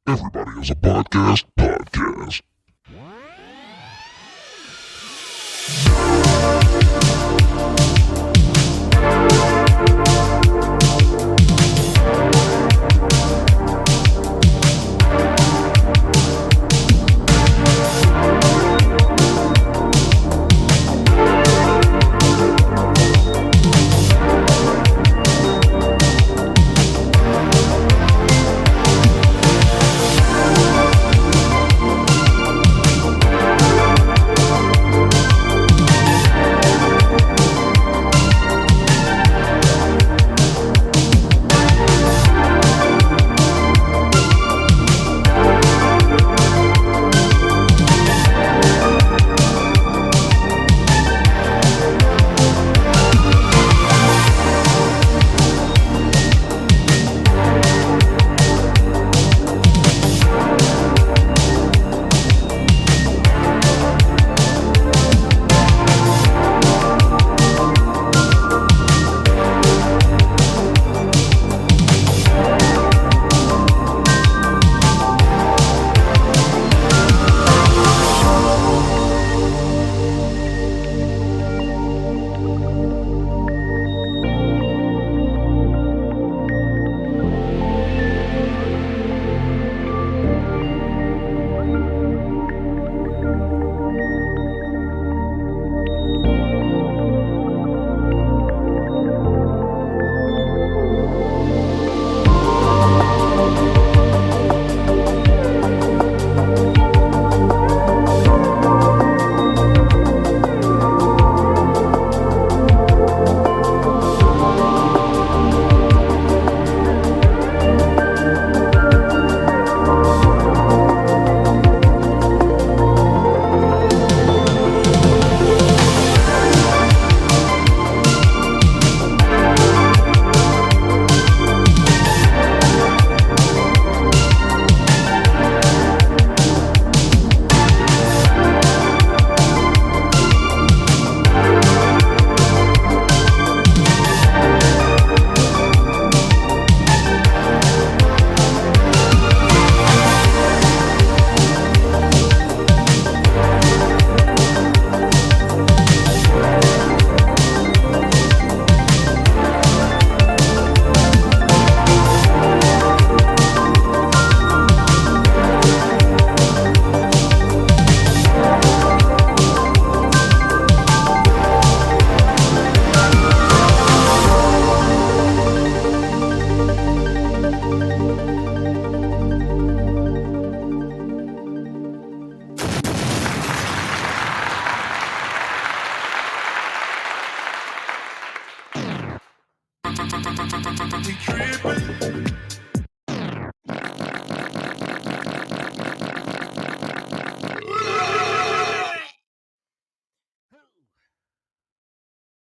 Everybody is a podcast.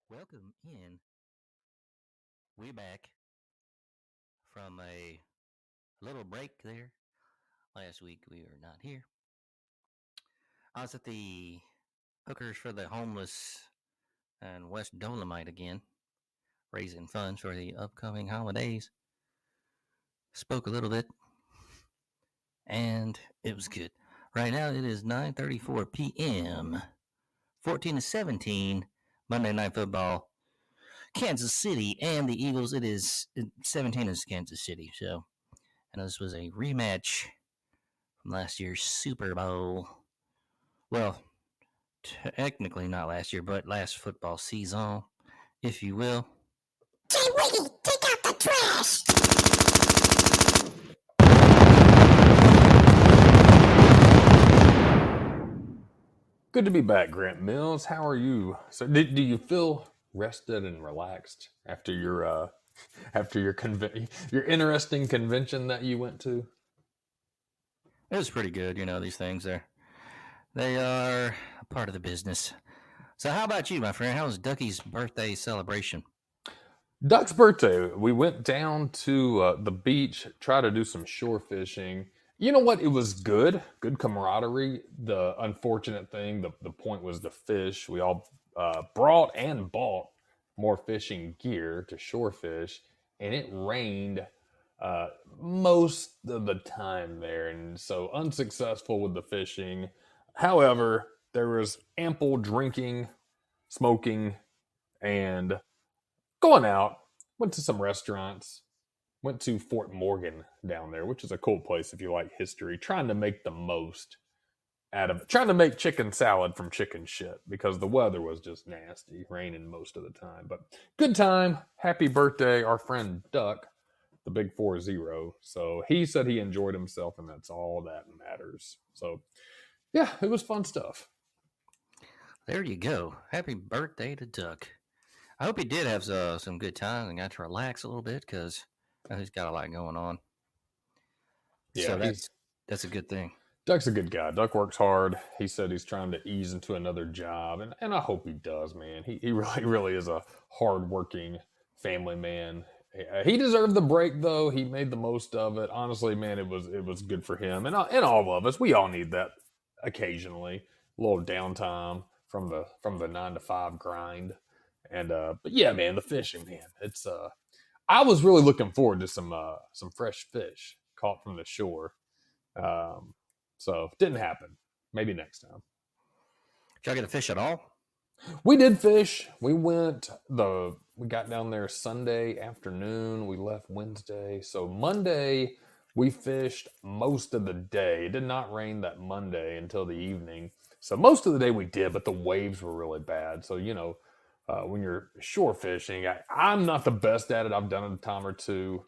Welcome in. We're back from a little break there. Last week we were not here. I was at the Hookers for the Homeless and West Dolomite again, raising funds for the upcoming holidays. Spoke a little bit, and it was good. Right now it is 9:34 p.m. 14-17 Monday Night Football. Kansas City and the Eagles. It is 17 is Kansas City. So, and this was a rematch from last year's Super Bowl. Well, technically not last year, but last football season, if you will. Say, Wiggy, take out the trash! Good to be back, Grant Mills. How are you? So, do you feel rested and relaxed after your your interesting convention that you went to? It was pretty good. You know, these things they are a part of the business. So, how about you, my friend? How was Ducky's birthday celebration? Duck's birthday. We went down to the beach, try to do some shore fishing. You know what? It was good camaraderie. The unfortunate thing, the point was the fish. We all brought and bought more fishing gear to shore fish, and it rained most of the time there, and so unsuccessful with the fishing. However, there was ample drinking, smoking, and going out. Went to some restaurants. Went to Fort Morgan down there, which is a cool place if you like history. Trying to make the most out of it. Trying to make chicken salad from chicken shit because the weather was just nasty, raining most of the time. But good time. Happy birthday, our friend Duck, the big 4-0. So he said he enjoyed himself, and that's all that matters. So yeah, it was fun stuff. There you go. Happy birthday to Duck. I hope he did have some good time and got to relax a little bit because he's got a lot going on. Yeah, so that's a good thing. Duck's a good guy. Duck works hard. He said he's trying to ease into another job, and I hope he does, man. He really is a hardworking family man. He deserved the break, though. He made the most of it. Honestly, man, it was good for him and all of us. We all need that occasionally, a little downtime from the 9 to 5 grind. And but yeah, man, the fishing, man, it's I was really looking forward to some fresh fish caught from the shore. So didn't happen. Maybe next time. Did y'all get to fish at all? We did fish. We got down there Sunday afternoon. We left Wednesday. So Monday we fished most of the day. It did not rain that Monday until the evening. So most of the day we did, but the waves were really bad. So, when you're shore fishing, I'm not the best at it. I've done it a time or two.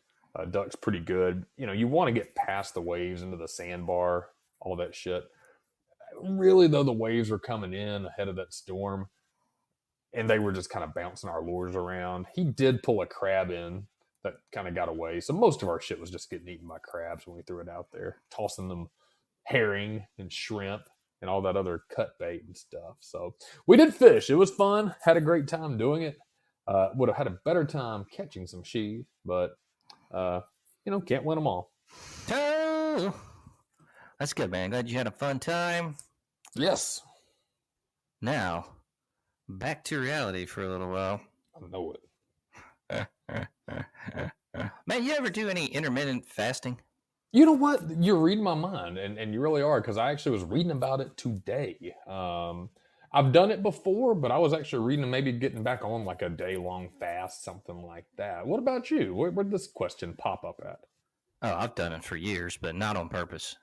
Duck's pretty good. You want to get past the waves into the sandbar, all that shit. Really, though, the waves were coming in ahead of that storm, and they were just kind of bouncing our lures around. He did pull a crab in that kind of got away. So most of our shit was just getting eaten by crabs when we threw it out there, tossing them herring and shrimp and all that other cut bait and stuff. So we did fish. It was fun. Had a great time doing it. Would have had a better time catching some sheath, but can't win them all. Oh, that's good, man. Glad you had a fun time. Yes. Now, back to reality for a little while. I know it. Man, you ever do any intermittent fasting? You know what? You're reading my mind, and you really are, because I actually was reading about it today. I've done it before, but I was actually reading maybe getting back on like a day-long fast, something like that. What about you? Where'd this question pop up at? Oh, I've done it for years, but not on purpose.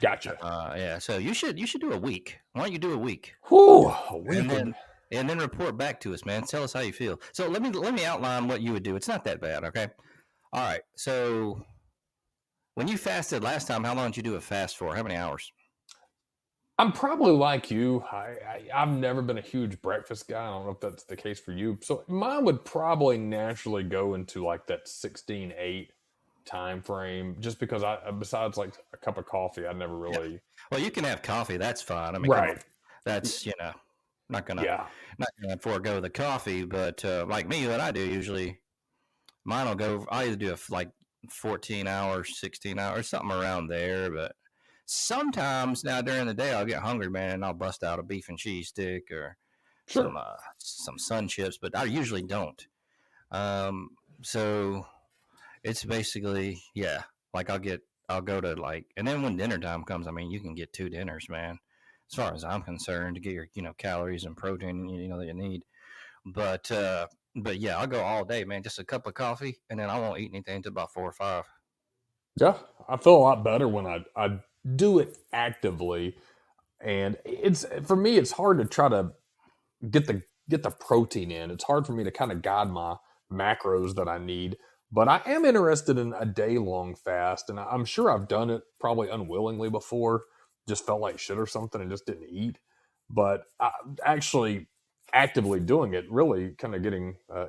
Gotcha. Yeah, so you should do a week. Why don't you do a week? Whew, a week. And then report back to us, man. Tell us how you feel. So let me outline what you would do. It's not that bad, okay? All right. So when you fasted last time, how long did you do a fast for? How many hours? I'm probably like you. I've never been a huge breakfast guy. I don't know if that's the case for you. So mine would probably naturally go into like that 16-8 time frame, just because besides like a cup of coffee, I never really. Yeah. Well, you can have coffee. That's fine. I mean, right. That's not gonna forego the coffee. But like me, what I do usually, mine will go. I either do like 14 hours, 16 hours, something around there. But sometimes now during the day, I'll get hungry, man, and I'll bust out a beef and cheese stick or some Sun Chips. But I usually don't. So it's basically like I'll go to like, and then when dinner time comes, I mean, you can get 2 dinners, man. As far as I'm concerned, to get your calories and protein that you need. But yeah, I'll go all day, man. Just a cup of coffee, and then I won't eat anything until about 4 or 5. Yeah, I feel a lot better when I do it actively, and for me it's hard to try to get the protein in. It's hard for me to kind of guide my macros that I need. But I am interested in a day-long fast, and I'm sure I've done it probably unwillingly before. Just felt like shit or something and just didn't eat. But actually actively doing it really kind of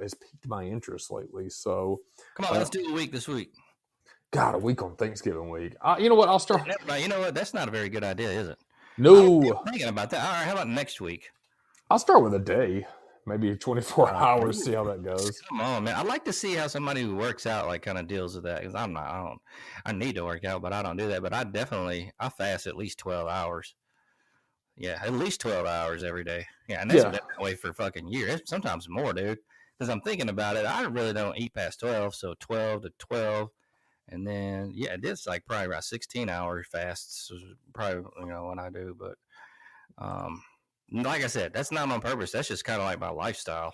has piqued my interest lately. So come on, let's do a week this week. God, a week on Thanksgiving week. You know what? I'll start. You know what? That's not a very good idea, is it? No. I'm thinking about that. All right, how about next week? I'll start with a day. Maybe 24 hours, see how that goes. Come on, man. I'd like to see how somebody who works out like kind of deals with that, because I need to work out, but I don't do that. But I fast at least 12 hours. Yeah, at least 12 hours every day. Yeah, and that's been that way for fucking years. Sometimes more, dude. Because I'm thinking about it, I really don't eat past 12, so 12 to 12. And then, yeah, this like probably about 16-hour fasts is probably, what I do. But like I said, that's not on purpose. That's just kind of like my lifestyle.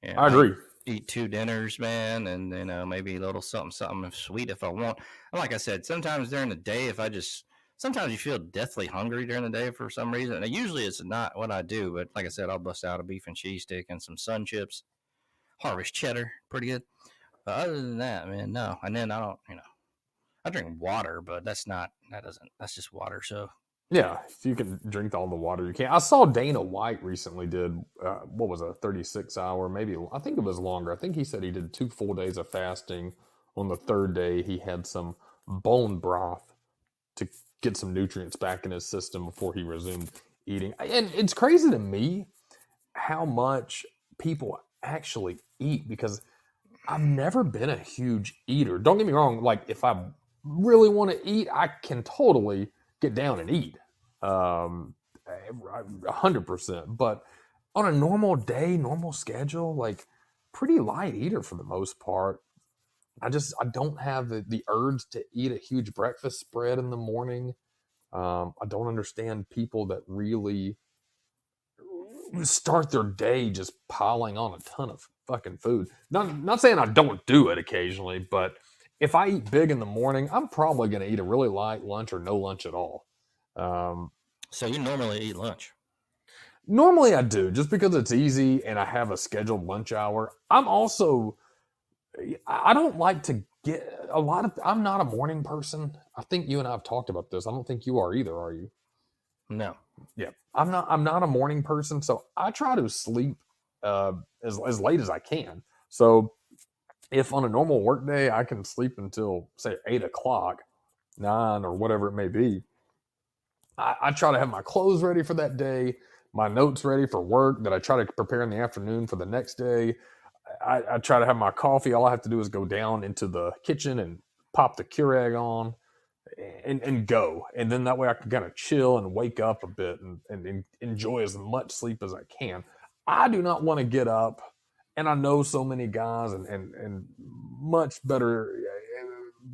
Yeah, I agree. eat 2 dinners, man, and maybe a little something sweet if I want. And like I said, sometimes during the day, sometimes you feel deathly hungry during the day for some reason. And usually it's not what I do, but like I said, I'll bust out a beef and cheese stick and some Sun Chips, Harvest cheddar, pretty good. But other than that, man, no. And then I don't, I drink water, but that's just water. So Yeah, if you can drink all the water you can. I saw Dana White recently did, what was it, a 36-hour, maybe, I think it was longer. I think he said he did 2 full days of fasting. On the third day, he had some bone broth to get some nutrients back in his system before he resumed eating. And it's crazy to me how much people actually eat, because I've never been a huge eater. Don't get me wrong, like if I really want to eat, I can totally get down and eat. 100%. But on a normal day, normal schedule, like pretty light eater for the most part. I don't have the urge to eat a huge breakfast spread in the morning. I don't understand people that really start their day just piling on a ton of fucking food. Not saying I don't do it occasionally, but if I eat big in the morning, I'm probably going to eat a really light lunch or no lunch at all. So you normally eat lunch? Normally I do, just because it's easy and I have a scheduled lunch hour. I don't like to get I'm not a morning person. I think you and I have talked about this. I don't think you are either, are you? No. Yeah, I'm not a morning person, so I try to sleep as late as I can. So if on a normal work day I can sleep until say 8 o'clock, 9 or whatever it may be, I try to have my clothes ready for that day, my notes ready for work that I try to prepare in the afternoon for the next day. I try to have my coffee. All I have to do is go down into the kitchen and pop the Keurig on and go. And then that way I can kind of chill and wake up a bit and enjoy as much sleep as I can. I do not want to get up. And I know so many guys and much better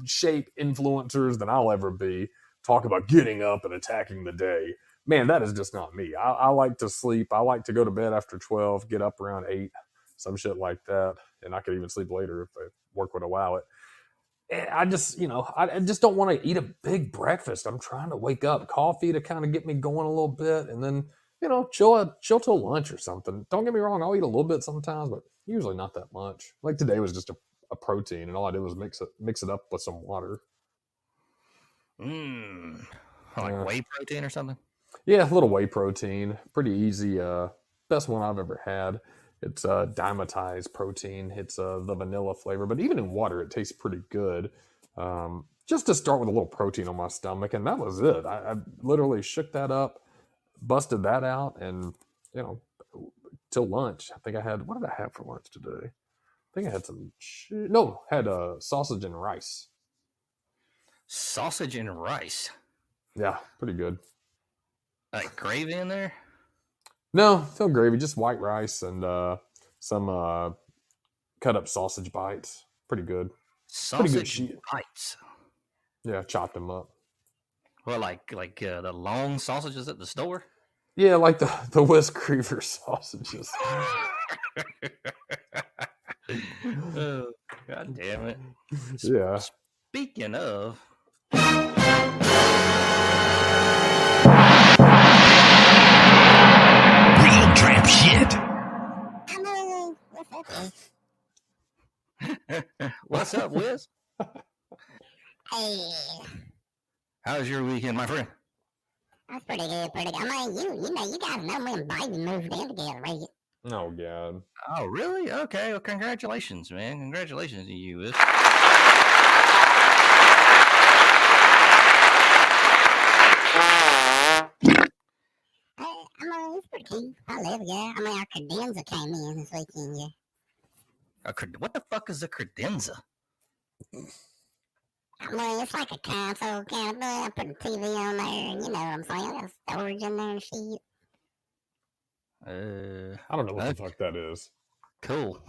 shape influencers than I'll ever be talk about getting up and attacking the day. Man, that is just not me. I like to sleep. I like to go to bed after 12, get up around 8, some shit like that. And I could even sleep later if work would allow it. And I just don't want to eat a big breakfast. I'm trying to wake up, coffee to kind of get me going a little bit, and then, chill till lunch or something. Don't get me wrong, I'll eat a little bit sometimes, but usually not that much. Like today was just a protein, and all I did was mix it up with some water. Like whey protein or something? Yeah, a little whey protein. Pretty easy. Best one I've ever had. It's dimetized protein. It's the vanilla flavor, but even in water, it tastes pretty good. Just to start with a little protein on my stomach, and that was it. I literally shook that up, busted that out, and till lunch. I think I had, what did I have for lunch today? I think I had had sausage and rice. Sausage and rice? Yeah, pretty good. Like gravy in there? No gravy, just white rice and some cut up sausage bites. Pretty good. Sausage bites? Yeah, chopped them up. Well, like the long sausages at the store? Yeah, like the Whis sausages. Oh, God damn it. Yeah. Speaking of... Real trap shit. What's up, Whis? Hey, How's your weekend, my friend? that's pretty good, pretty good. I mean, you gotta know when Biden moved in together, right? Oh, God. Oh, really? Okay. Well, congratulations, man. Congratulations to you, Whis. I mean, it's pretty cool. I love it, yeah. I mean, our credenza came in this weekend, yeah. What the fuck is a credenza? I mean, it's like a console kind of thing. I put a TV on there, and you know what I'm saying? I got storage in there and shit. I don't know what the fuck that is. Cool.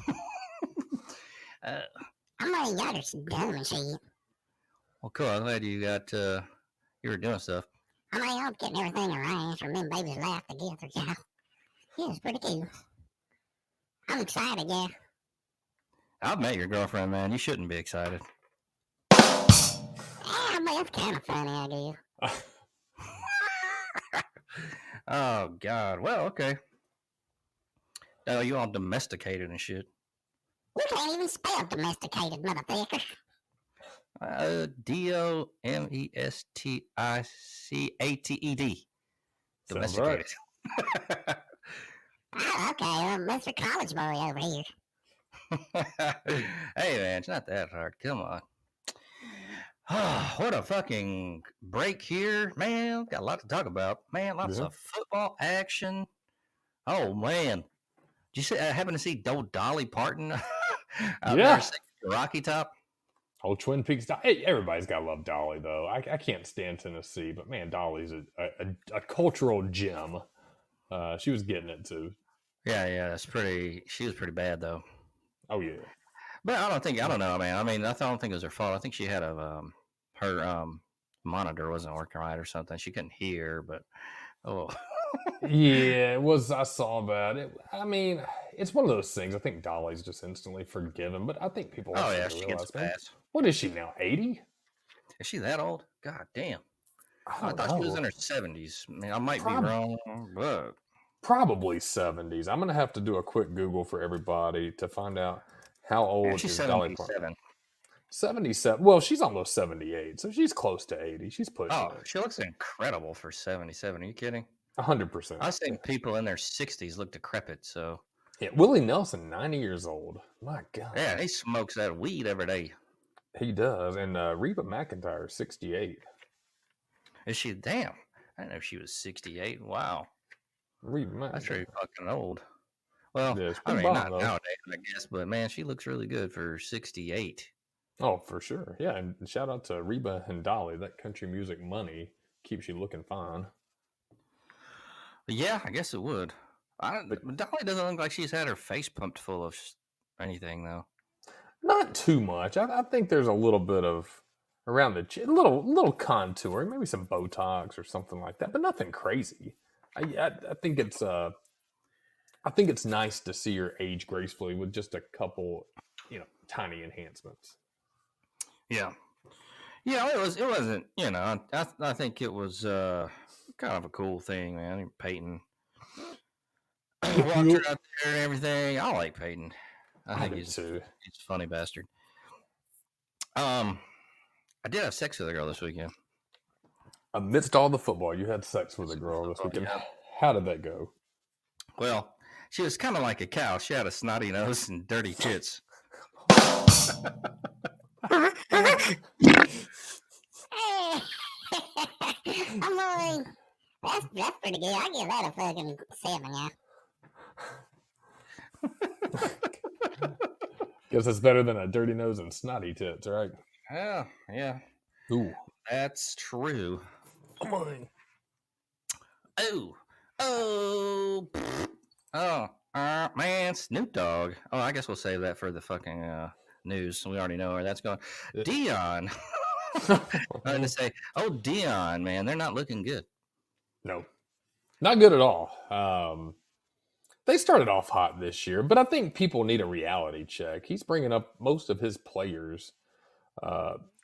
I mean, y'all are dumb and shit. Well, cool. I'm glad you got you were doing stuff. I mean, I'm getting everything arranged for me and baby's laugh together, yeah. Yeah, it's pretty cool. I'm excited, yeah. I've met your girlfriend, man. You shouldn't be excited. Yeah, but it's kind of funny, I guess. Oh God. Well, okay. Oh, you all domesticated and shit. You can't even spell domesticated, motherfucker. Domesticated. Sounds right. Domesticated. Oh, okay, Mr. College Boy over here. Hey, man, it's not that hard. Come on. What a fucking break here, man. Got a lot to talk about. Man, lots of football action. Oh, man. Did you see, happen to see Dolly Parton out there singing Rocky Top? Oh, Twin Peaks. Hey, everybody's got to love Dolly, though. I can't stand Tennessee, but man, Dolly's a cultural gem. She was getting it, too. Yeah, she was pretty bad, though. Oh, yeah. But I don't know, man. I mean, I don't think it was her fault. I think she had her monitor wasn't working right or something. She couldn't hear, but Yeah, it was. I saw that. I mean, it's one of those things. I think Dolly's just instantly forgiven, but I think people have to she realize, gets passed. What is she now, 80? Is she that old? God damn. I thought she was in her 70s. I mean, I might be wrong, but probably 70s. I'm going to have to do a quick Google for everybody to find out how old she's is Dolly 77. Parton. 77. Well, she's almost 78, so she's close to 80. She's pushing it. She looks incredible for 77. Are you kidding? 100%. I've seen people in their 60s look decrepit, so. Yeah, Willie Nelson, 90 years old. My God. Yeah, he smokes that weed every day. He does. And Reba McEntire, 68. Is she? Damn. I didn't know she was 68. Wow. Reba McEntire. That's pretty fucking old. Well, yeah, I mean, not nowadays, I guess, but man, she looks really good for 68. Oh, for sure. Yeah, and shout out to Reba and Dolly. That country music money keeps you looking fine. Yeah, I guess it would. Dolly doesn't look like she's had her face pumped full of anything, though. Not too much. I think there's a little bit of around the chin, little contour, maybe some Botox or something like that, but nothing crazy. I think it's nice to see her age gracefully with just a couple, tiny enhancements. Yeah. Yeah, it wasn't, I think it was kind of a cool thing, man. I think Peyton walked her out there and everything. I like Peyton. I think he's a funny bastard. I did have sex with a girl this weekend. Amidst all the football, you had sex with a girl this weekend. Yeah. How did that go? Well, she was kind of like a cow. She had a snotty nose and dirty tits. I mean, that's pretty good. I give that a fucking 7, yeah. Guess it's better than a dirty nose and snotty tits, right? Yeah. Ooh. That's true. Come on. Man, Snoop Dogg. Oh, I guess we'll save that for the fucking news. We already know where that's going. Dion. I was to say, Dion, man, they're not looking good. No, not good at all. They started off hot this year, but I think people need a reality check. He's bringing up most of his players.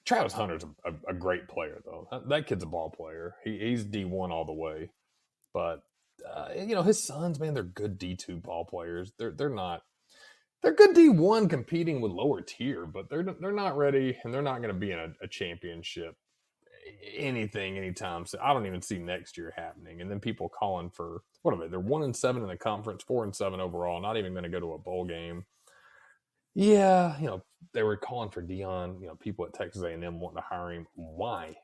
Travis Hunter's a great player, though. That kid's a ball player. He's D1 all the way. But, his sons, man, they're good D2 ball players. They're not. They're good D1 competing with lower tier, but they're not ready, and they're not going to be in a championship anytime. So I don't even see next year happening. And then people calling for, what are they? They're 1-7 in the conference, 4-7 overall, not even going to go to a bowl game. Yeah, they were calling for Dion. People at Texas A&M wanting to hire him. Why?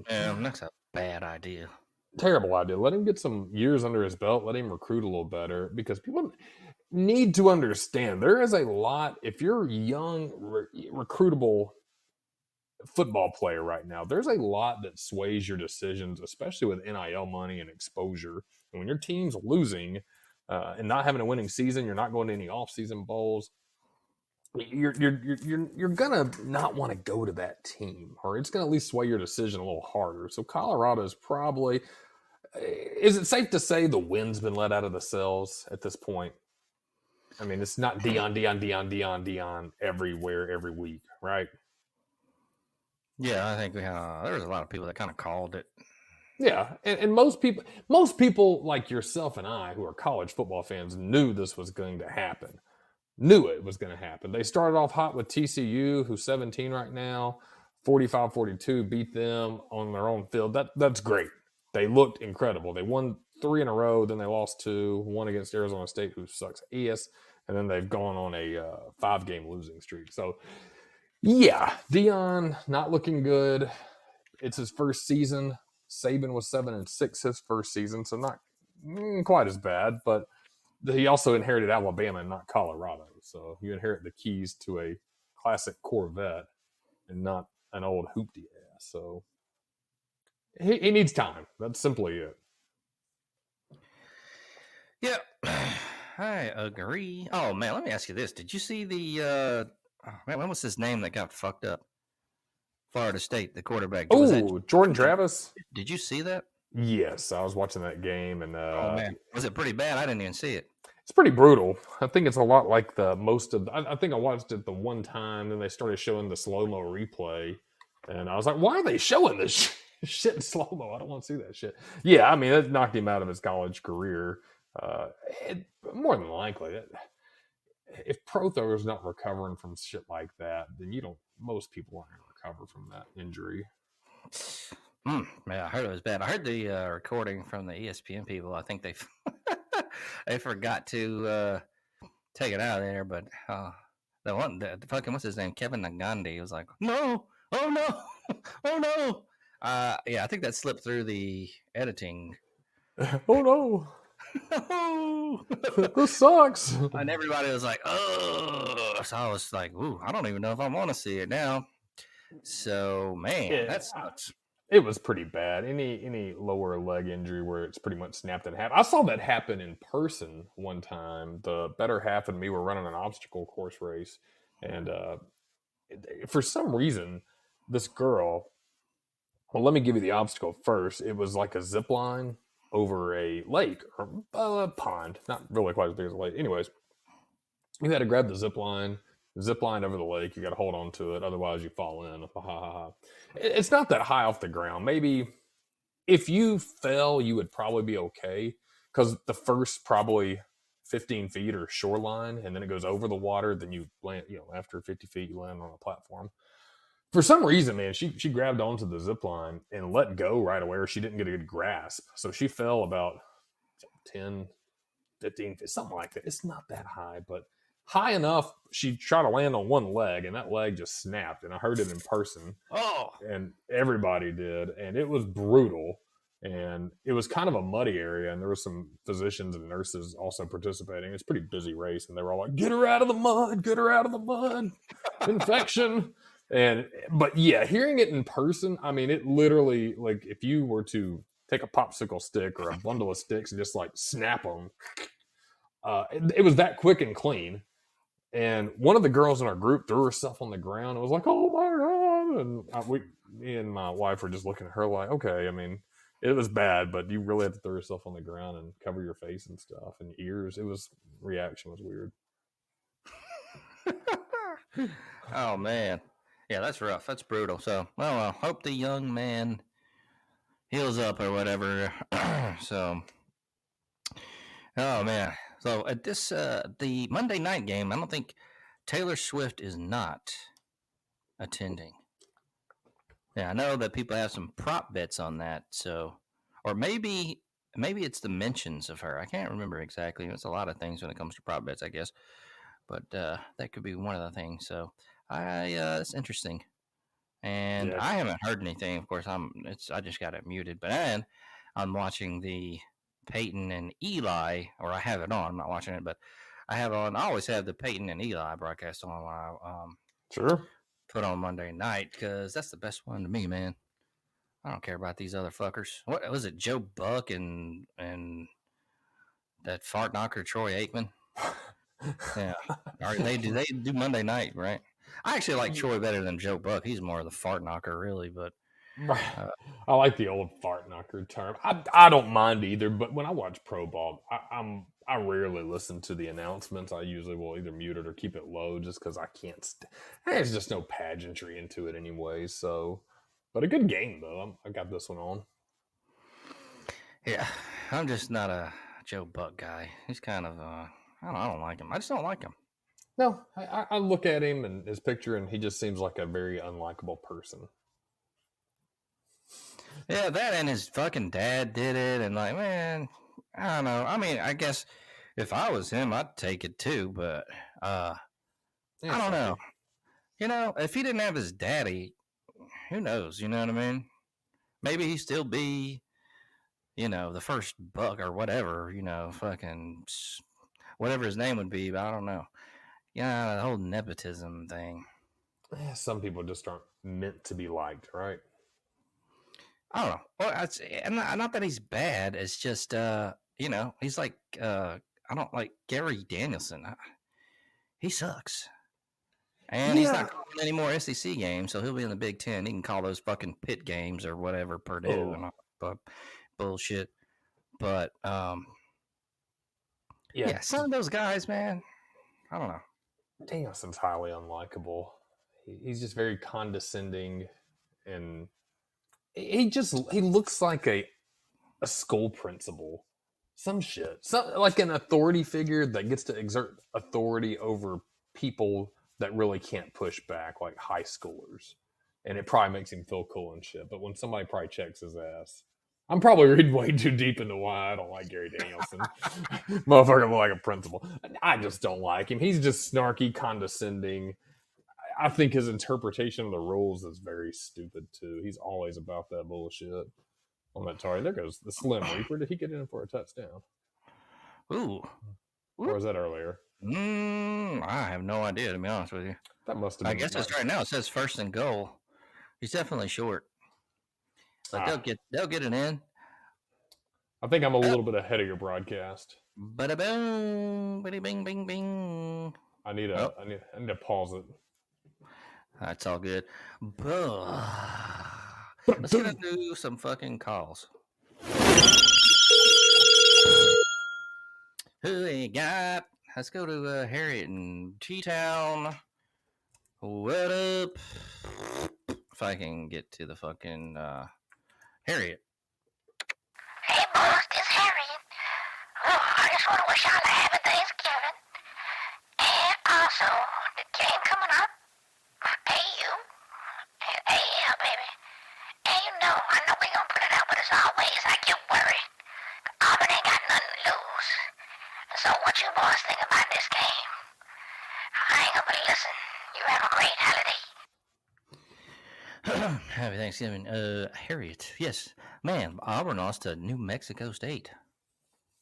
That's a bad idea. Terrible idea. Let him get some years under his belt. Let him recruit a little better, because people need to understand there is a lot. If you're a young, recruitable football player right now, there's a lot that sways your decisions, especially with NIL money and exposure. And when your team's losing and not having a winning season, you're not going to any off-season bowls. you're gonna not want to go to that team, or it's gonna at least sway your decision a little harder. So Colorado is probably. Is it safe to say the wind's been let out of the sails at this point? I mean, it's not Dion everywhere every week, right? Yeah, I think there was a lot of people that kind of called it. Yeah, and most people like yourself and I, who are college football fans, knew this was going to happen. Knew it was going to happen. They started off hot with TCU, who's 17 right now, 45-42, beat them on their own field. That's great. They looked incredible. They won 3 in a row, then they lost 2, one against Arizona State, who sucks ass, and then they've gone on a 5-game losing streak. So, yeah, Dion not looking good. It's his first season. Saban was 7-6 his first season, so not quite as bad, but he also inherited Alabama and not Colorado. So you inherit the keys to a classic Corvette and not an old hoopty ass. So he needs time. That's simply it. Yeah, I agree. Oh man, let me ask you this: did you see the? Man, what was his name that got fucked up? Florida State, the quarterback. Oh, Jordan Travis. Did you see that? Yes, I was watching that game, and Oh man, was it pretty bad? I didn't even see it. It's pretty brutal. I think it's a lot like I think I watched it the one time, then they started showing the slow-mo replay, and I was like, why are they showing this shit in slow-mo? I don't want to see that shit. Yeah, I mean, it knocked him out of his college career. More than likely, if pro throwers not recovering from shit like that, then most people aren't going to recover from that injury. Yeah, I heard it was bad. I heard the recording from the ESPN people. I think they they forgot to take it out of there, but the fucking what's his name, Kevin Nagandi, was like, no, oh no, oh no. Yeah, I think that slipped through the editing. Oh no. No. This sucks. And everybody was like, oh. So I was like, ooh, I don't even know if I want to see it now. So man, that sucks. It was pretty bad. Any lower leg injury where it's pretty much snapped in half. I saw that happen in person one time. The better half and me were running an obstacle course race, and for some reason, this girl. Well, let me give you the obstacle first. It was like a zip line over a lake or a pond, not really quite as big as a lake. Anyways, you had to grab the zip line over the lake. You got to hold on to it, otherwise you fall in. It's not that high off the ground. Maybe if you fell, you would probably be okay, because the first probably 15 feet are shoreline, and then it goes over the water. Then you land, after 50 feet, you land on a platform. For some reason, man, she grabbed onto the zip line and let go right away, or she didn't get a good grasp. So she fell about 10, 15 feet, something like that. It's not that high, but high enough. She tried to land on one leg, and that leg just snapped. And I heard it in person. Oh, and everybody did, and it was brutal. And it was kind of a muddy area, and there were some physicians and nurses also participating. It's a pretty busy race, and they were all like, "Get her out of the mud! Get her out of the mud! Infection!" But yeah, hearing it in person, I mean, it literally, like, if you were to take a popsicle stick or a bundle of sticks and just like snap them, it was that quick and clean. And one of the girls in our group threw herself on the ground. It was like, "Oh my god!" And me and my wife were just looking at her like, "Okay, I mean, it was bad, but you really had to throw yourself on the ground and cover your face and stuff and ears." Reaction was weird. Oh man, yeah, that's rough. That's brutal. So, well, hope the young man heals up or whatever. So, oh man. So at this the Monday night game, I don't think Taylor Swift is not attending. Yeah, I know that people have some prop bets on that. So, or maybe it's the mentions of her. I can't remember exactly. It's a lot of things when it comes to prop bets, I guess. But that could be one of the things. So, it's interesting. And Yeah. I haven't heard anything. Of course, I just got it muted. But I'm watching the Peyton and Eli, or I have it on. I'm not watching it, but I have on. I always have the Peyton and Eli broadcast on when I Sure. put on Monday night, because that's the best one to me, man. I don't care about these other fuckers. What was it, Joe Buck and that fart knocker Troy Aikman? Yeah. They do Monday night, right? I actually like Troy better than Joe Buck. He's more of the fart knocker, really. But I like the old fart knocker term. I don't mind either, but when I watch pro ball, I rarely listen to the announcements. I usually will either mute it or keep it low, just because I can't. There's just no pageantry into it anyway. So, but a good game though. I got this one on. yeah, I'm just not a Joe Buck guy. He's kind of I don't like him. I just don't like him. No, I look at him and his picture, and he just seems like a very unlikable person. Yeah, that and his fucking dad did it, and like, man, I don't know. I mean, I guess if I was him, I'd take it too, but I don't know. You know, if he didn't have his daddy, who knows? You know what I mean? Maybe he'd still be, you know, the first Buck or whatever. You know, fucking whatever his name would be. But I don't know. Yeah, the whole nepotism thing. Some people just aren't meant to be liked, right? I don't know. Well, it's not that he's bad. It's just, you know, he's like, I don't like Gary Danielson. He sucks. And he's not calling any more SEC games, so he'll be in the Big Ten. He can call those fucking pit games or whatever, Purdue and all that bullshit. But, yeah, some of those guys, man, I don't know. Danielson's highly unlikable. He's just very condescending, and he looks like a school principal. Some shit. Like an authority figure that gets to exert authority over people that really can't push back, like high schoolers. And it probably makes him feel cool and shit. But when somebody probably checks his ass, I'm probably reading way too deep into why I don't like Gary Danielson. Motherfucker like a principal. I just don't like him. He's just snarky, condescending. I think his interpretation of the rules is very stupid too. He's always about that bullshit. On that target, there goes the Slim Reaper. Did he get in for a touchdown? Ooh. Or was that earlier? I have no idea, to be honest with you. That must have been. I guess it's right now. It says first and goal. He's definitely short. But they'll get it in. I think I'm a little bit ahead of your broadcast. Bada boom, bada bing, bing, bing. I need to pause it. That's all good. Let's get into some fucking calls. Who we got? Let's go to Harriet in T-Town. What up? If I can get to the fucking Harriet. Hey, boss, this Harriet. Oh, I just want to wish y'all a happy Thanksgiving. And also, the game coming up, AU. Yeah, baby. And you know, I know we gonna put it out, but as always, I get worried. Auburn ain't got nothing to lose. So what you boys think about this game? I ain't gonna listen. You have a great holiday. Happy Thanksgiving. Harriet. Yes. Man, Auburn lost to New Mexico State.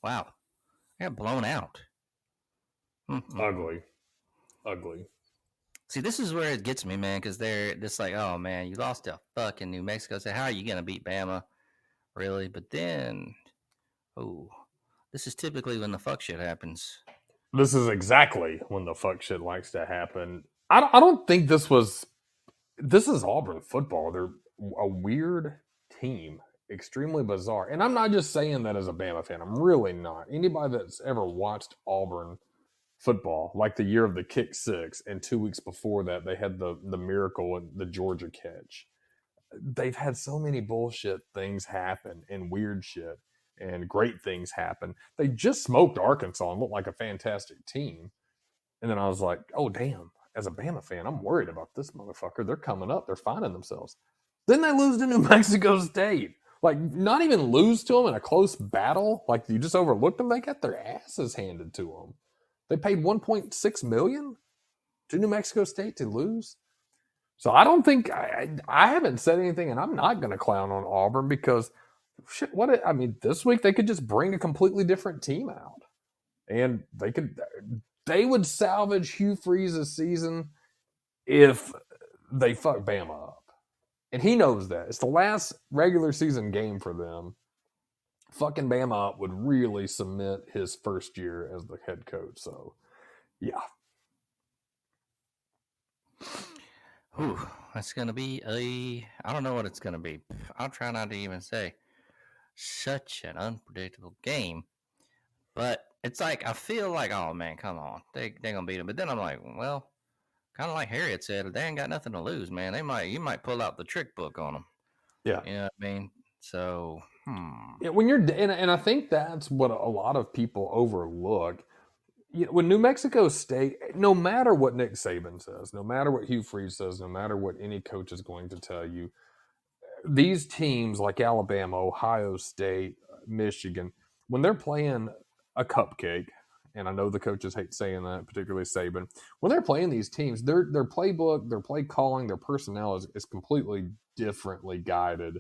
Wow. They got blown out. Ugly. See, this is where it gets me, man, because they're just like, oh, man, you lost to fucking New Mexico State. How are you going to beat Bama? Really? But then, this is typically when the fuck shit happens. This is exactly when the fuck shit likes to happen. I don't think this is Auburn football. They're a weird team, extremely bizarre. And I'm not just saying that as a Bama fan. I'm really not. Anybody that's ever watched Auburn football, like the year of the kick six, and 2 weeks before that, they had the miracle in the Georgia catch. They've had so many bullshit things happen and weird shit and great things happen. They just smoked Arkansas and looked like a fantastic team. And then I was like, oh, damn. As a Bama fan, I'm worried about this motherfucker. They're coming up. They're finding themselves. Then they lose to New Mexico State. Like, not even lose to them in a close battle. Like, you just overlooked them. They got their asses handed to them. They paid $1.6 million to New Mexico State to lose. So I don't think I haven't said anything, and I'm not going to clown on Auburn because shit. This week they could just bring a completely different team out, and they would salvage Hugh Freeze's season if they fuck Bama up, and he knows that it's the last regular season game for them. Fucking Bama up would really cement his first year as the head coach. So, Yeah. Whew, that's going to be I don't know what it's going to be. I'll try not to even say such an unpredictable game. But it's like, I feel like, oh man, come on. They're going to beat them. But then I'm like, well, kind of like Harriet said, they ain't got nothing to lose, man. You might pull out the trick book on them. Yeah. You know what I mean? So, Yeah, when you're and I think that's what a lot of people overlook. When New Mexico State, no matter what Nick Saban says, no matter what Hugh Freeze says, no matter what any coach is going to tell you, these teams like Alabama, Ohio State, Michigan, when they're playing a cupcake, and I know the coaches hate saying that, particularly Saban, when they're playing these teams, their playbook, their play calling, their personnel is completely differently guided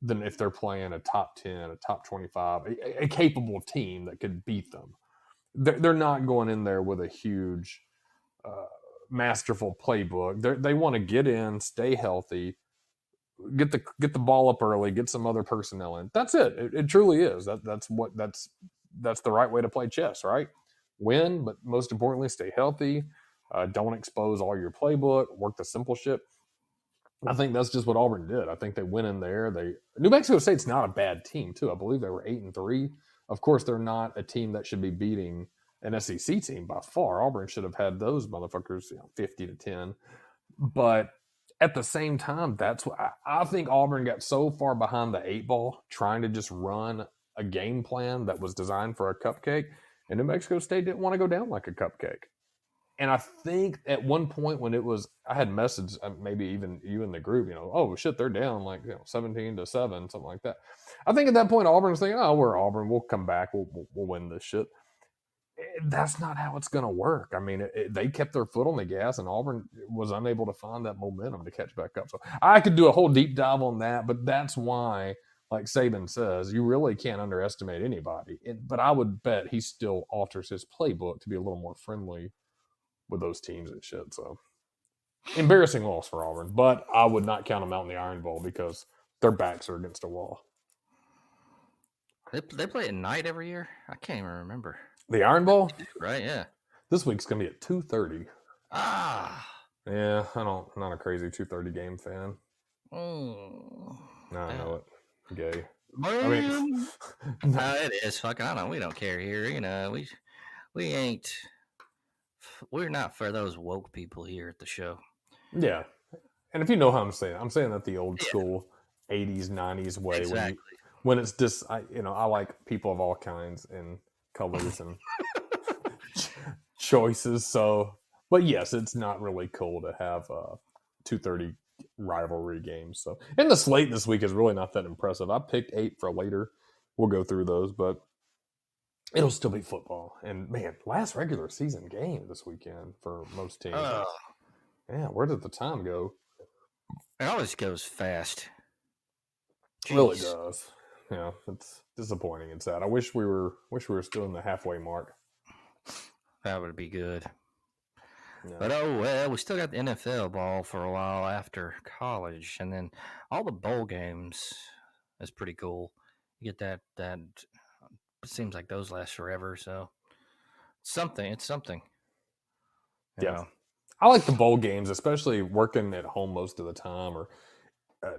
than if they're playing a top 10, a top 25, a capable team that could beat them. They're not going in there with a huge, masterful playbook. They want to get in, stay healthy, get the ball up early, get some other personnel in. That's it. It truly is. That's the right way to play chess, right? Win, but most importantly, stay healthy. Don't expose all your playbook. Work the simple shit. I think that's just what Auburn did. I think they went in there. New Mexico State's not a bad team too. I believe they were 8-3. Of course, they're not a team that should be beating an SEC team by far. Auburn should have had those motherfuckers 50-10. But at the same time, that's what I think Auburn got so far behind the 8 ball trying to just run a game plan that was designed for a cupcake, and New Mexico State didn't want to go down like a cupcake. And I think at one point when I had messaged maybe even you in the group, oh shit, they're down like 17-7, something like that. I think at that point Auburn's thinking, oh, we're Auburn, we'll come back, we'll win this shit. That's not how it's going to work. I mean, they kept their foot on the gas, and Auburn was unable to find that momentum to catch back up. So I could do a whole deep dive on that, but that's why, like Saban says, you really can't underestimate anybody. But I would bet he still alters his playbook to be a little more friendly with those teams and shit. So embarrassing loss for Auburn, but I would not count them out in the Iron Bowl because their backs are against a wall. they play at night every year? I can't even remember. The Iron Bowl? Right, yeah. This week's going to be at 2:30. Ah. Yeah, I'm not a crazy 2:30 game fan. Oh. No, I know it. Gay. I mean, no, it is. Fuck, I don't. We don't care here. We ain't. We're not for those woke people here at the show. Yeah, and if you know how I'm saying that the old school 80s, 90s way. Exactly. When it's just, I like people of all kinds and colors and choices. So, but yes, it's not really cool to have 2:30 rivalry games. So, and the slate this week is really not that impressive. I picked 8 for later. We'll go through those, but it'll still be football. And man, last regular season game this weekend for most teams. Yeah, where did the time go? It always goes fast. It really does. Yeah, it's disappointing and sad. I wish we were still in the halfway mark. That would be good. Yeah. But oh well, we still got the NFL ball for a while after college, and then all the bowl games is pretty cool. You get that. It seems like those last forever. So it's something. Yeah, know. I like the bowl games, especially working at home most of the time or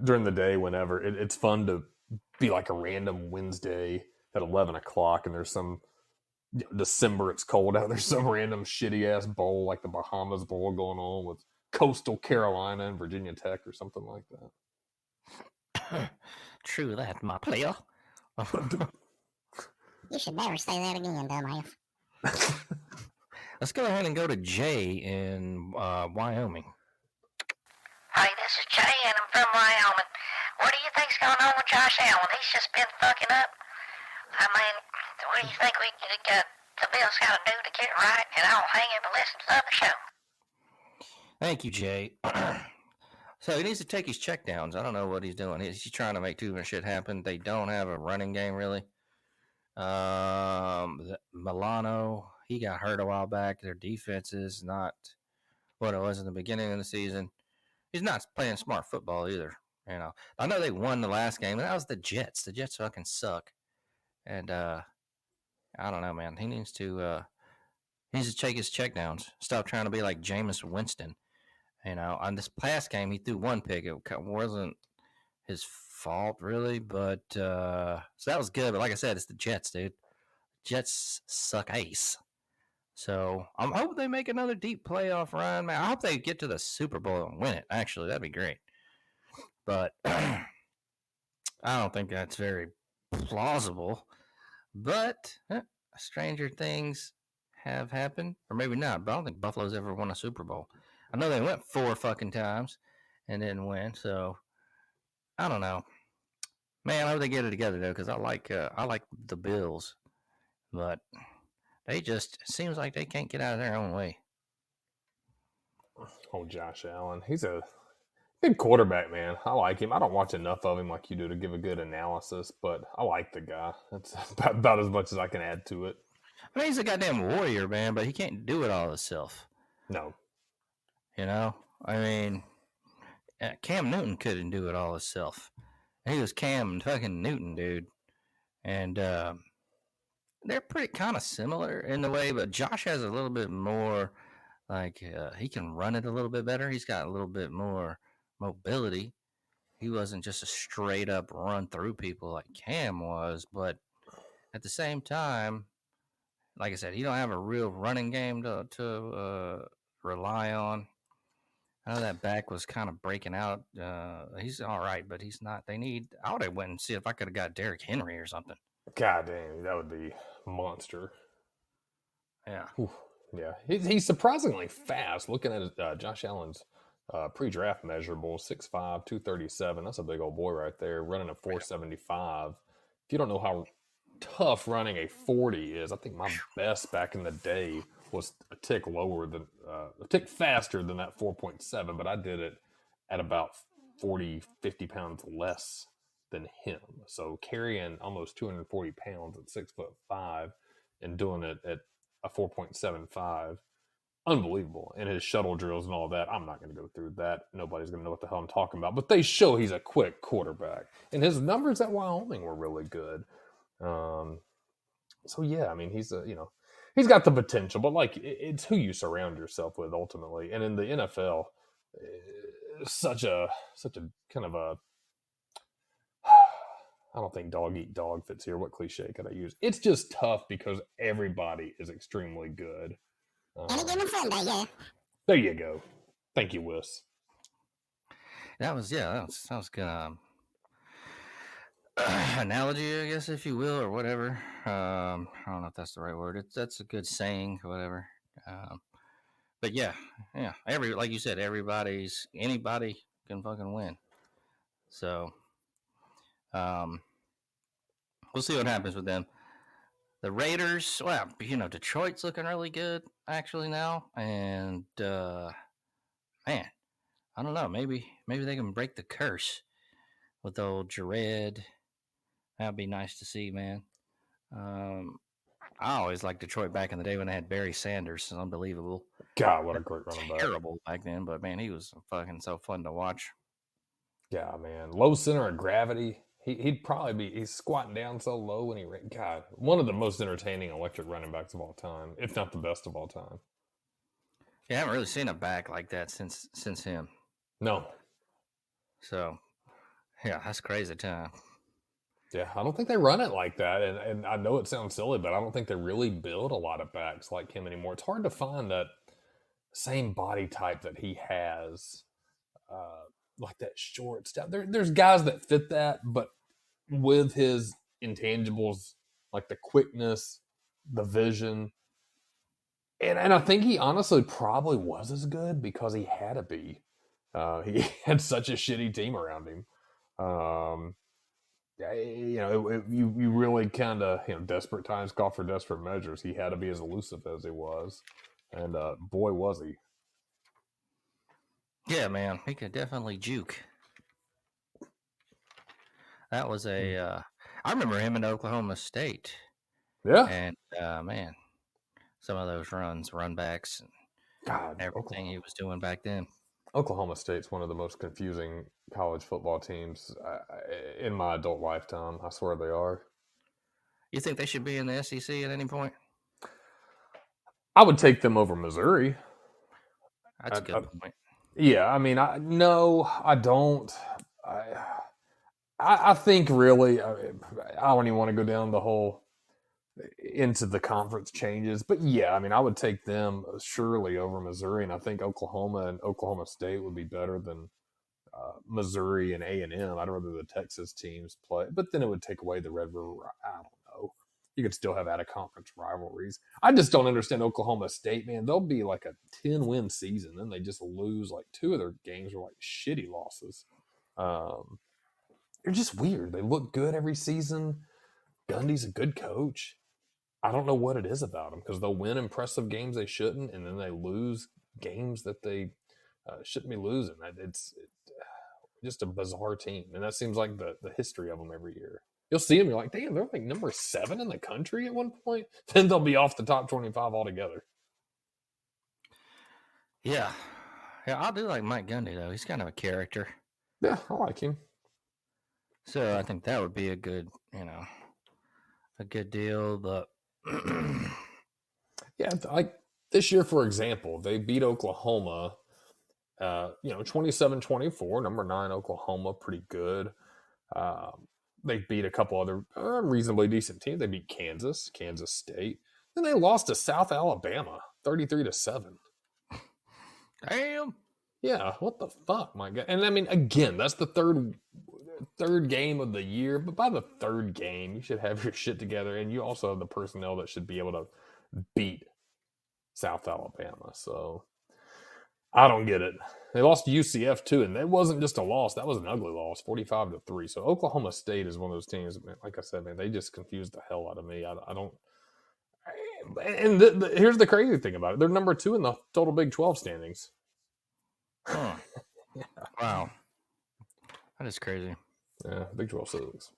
during the day. Whenever it's fun to be like a random Wednesday at 11 o'clock, and there's some December, it's cold out. There's some random shitty ass bowl like the Bahamas Bowl going on with Coastal Carolina and Virginia Tech or something like that. True that, my player. You should never say that again, dumbass. Let's go ahead and go to Jay in Wyoming. Hey, this is Jay, and I'm from Wyoming. What do you think's going on with Josh Allen? He's just been fucking up. I mean, what do you think the Bills got to do to get right? And I'll hang him and listen to the other show. Thank you, Jay. So he needs to take his checkdowns. I don't know what he's doing. He's trying to make too much shit happen. They don't have a running game, really. Milano, he got hurt a while back. Their defense is not what it was in the beginning of the season. He's not playing smart football either. I know they won the last game, and that was the Jets. The Jets fucking suck. And I don't know, man. He needs to He needs to take his checkdowns. Stop trying to be like Jameis Winston. On this past game, he threw one pick. It wasn't his fault, really, but so that was good. But like I said, it's the Jets, dude. Jets suck ace. So I'm hoping they make another deep playoff run, man. I hope they get to the Super Bowl and win it. Actually, that'd be great. But I don't think that's very plausible. But stranger things have happened, or maybe not. But I don't think Buffalo's ever won a Super Bowl. I know they went 4 fucking times and didn't win. So I don't know, man. I hope they get it together though, because I like the Bills, but they just seems like they can't get out of their own way. Oh, Josh Allen. He's a good quarterback, man. I like him. I don't watch enough of him like you do to give a good analysis, but I like the guy. That's about as much as I can add to it. I mean, he's a goddamn warrior, man, but he can't do it all himself. No. I mean, Cam Newton couldn't do it all himself. He was Cam fucking Newton, dude. And they're pretty kind of similar in the way, but Josh has a little bit more, like, he can run it a little bit better. He's got a little bit more mobility. He wasn't just a straight up run through people like Cam was, but at the same time, like I said, he don't have a real running game to rely on. I know that back was kind of breaking out. He's all right, but he's not. I would have went and see if I could have got Derrick Henry or something. God damn, that would be a monster. Yeah. Whew. Yeah. He's surprisingly fast. Looking at Josh Allen's pre-draft measurable, 6'5", 237. That's a big old boy right there, running a 475. If you don't know how tough running a 40 is, I think my best back in the day was a tick faster than that 4.7, but I did it at about 40, 50 pounds less than him. So carrying almost 240 pounds at 6'5" and doing it at a 4.75, unbelievable. And his shuttle drills and all that, I'm not going to go through that. Nobody's going to know what the hell I'm talking about, but they show he's a quick quarterback, and his numbers at Wyoming were really good. So yeah, I mean, he's got the potential, but like, it's who you surround yourself with ultimately. And in the NFL, such a kind of a, I don't think dog eat dog fits here. What cliche could I use? It's just tough because everybody is extremely good. Any given Sunday, yeah. There you go. Thank you, Whis. That was good. Analogy, I guess, if you will, or whatever. I don't know if that's the right word. That's a good saying, or whatever. But yeah. Like you said, anybody can fucking win. So, we'll see what happens with them. The Raiders, well, Detroit's looking really good actually now, and man, I don't know. Maybe they can break the curse with old Jared. That'd be nice to see, man. I always liked Detroit back in the day when they had Barry Sanders. It's unbelievable. God, what a great running back. Terrible back then, but man, he was fucking so fun to watch. Yeah, man. Low center of gravity. He's squatting down so low when he ran. God, one of the most entertaining electric running backs of all time, if not the best of all time. Yeah, I haven't really seen a back like that since him. No. So, yeah, that's crazy time. Yeah, I don't think they run it like that. And I know it sounds silly, but I don't think they really build a lot of backs like him anymore. It's hard to find that same body type that he has, like that short stuff. There's guys that fit that, but with his intangibles, like the quickness, the vision. And I think he honestly probably was as good because he had to be. He had such a shitty team around him. You really kind of, desperate times call for desperate measures. He had to be as elusive as he was. And boy, was he. Yeah, man, he could definitely juke. That was I remember him in Oklahoma State. Yeah. And, man, some of those run backs, and God, everything he was doing back then. Oklahoma State's one of the most confusing college football teams in my adult lifetime. I swear they are. You think they should be in the SEC at any point? I would take them over Missouri. That's a good point. Yeah, I mean, I don't. I think really, I don't even want to go down the whole into the conference changes, but yeah, I mean, I would take them surely over Missouri, and I think Oklahoma and Oklahoma State would be better than Missouri and A&M. I'd rather the Texas teams play, but then it would take away the Red River. I don't know. You could still have out-of-conference rivalries. I just don't understand Oklahoma State, man. They'll be like a 10-win season, then they just lose like 2 of their games are like shitty losses. They're just weird. They look good every season. Gundy's a good coach. I don't know what it is about them because they'll win impressive games they shouldn't, and then they lose games that they shouldn't be losing. It's just a bizarre team, and that seems like the history of them every year. You'll see them, you're like, damn, they're like number 7 in the country at one point. Then they'll be off the top 25 altogether. Yeah, I do like Mike Gundy though. He's kind of a character. Yeah, I like him. So I think that would be a good, a good deal. But yeah, like this year, for example, they beat Oklahoma, 27-24, number 9 Oklahoma, pretty good. They beat a couple other reasonably decent teams. They beat Kansas State. Then they lost to South Alabama, 33-7. Damn. Yeah, what the fuck, my God. And I mean, again, that's the third game of the year, but by the third game, you should have your shit together, and you also have the personnel that should be able to beat South Alabama. So I don't get it. They lost to UCF too, and it wasn't just a loss; that was an ugly loss, 45-3. So Oklahoma State is one of those teams. Man, like I said, man, they just confused the hell out of me. I don't. And here's the crazy thing about it: they're number 2 in the total Big 12 standings. Huh. Yeah. Wow, that is crazy. Yeah, Big 12 sucks.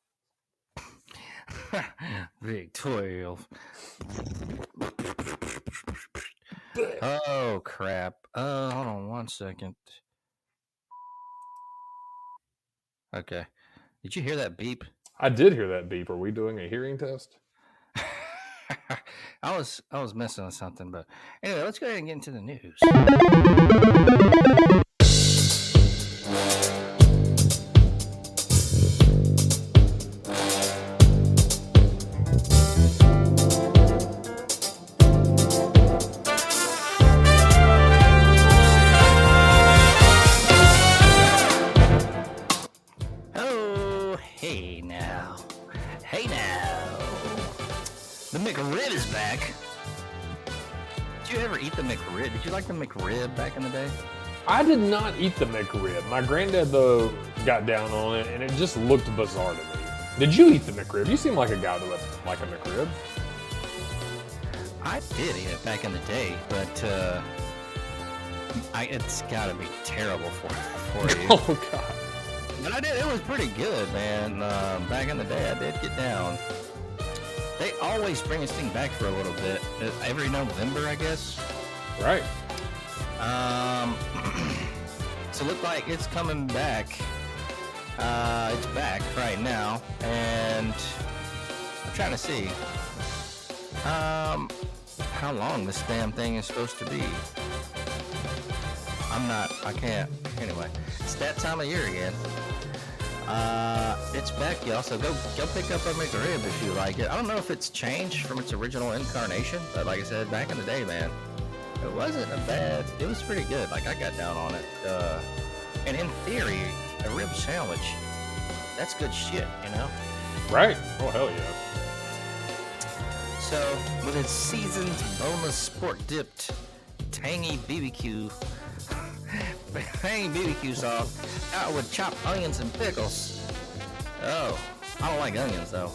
Big 12. Oh crap! Hold on 1 second. Okay, did you hear that beep? I did hear that beep. Are we doing a hearing test? I was messing with something, but anyway, let's go ahead and get into the news. The McRib is back. Did you ever eat the McRib? Did you like the McRib back in the day? I did not eat the McRib. My granddad, though, got down on it, and it just looked bizarre to me. Did you eat the McRib? You seem like a guy that would like a McRib. I did eat it back in the day, but it's got to be terrible for you. Oh, God. But I did. It was pretty good, man. Back in the day, I did get down. They always bring this thing back for a little bit. Every November, I guess. Right. So it looked like it's coming back. It's back right now. And I'm trying to see how long this damn thing is supposed to be. I can't. Anyway, it's that time of year again. It's back, y'all, so go pick up a McRib if you like it. I don't know if it's changed from its original incarnation, but like I said, back in the day, man, it wasn't it was pretty good. Like, I got down on it. And in theory, a rib sandwich, that's good shit, Right. Oh, hell yeah. So, with its seasoned, boneless, sport-dipped, tangy BBQ sauce, out with chopped onions and pickles. Oh, I don't like onions though.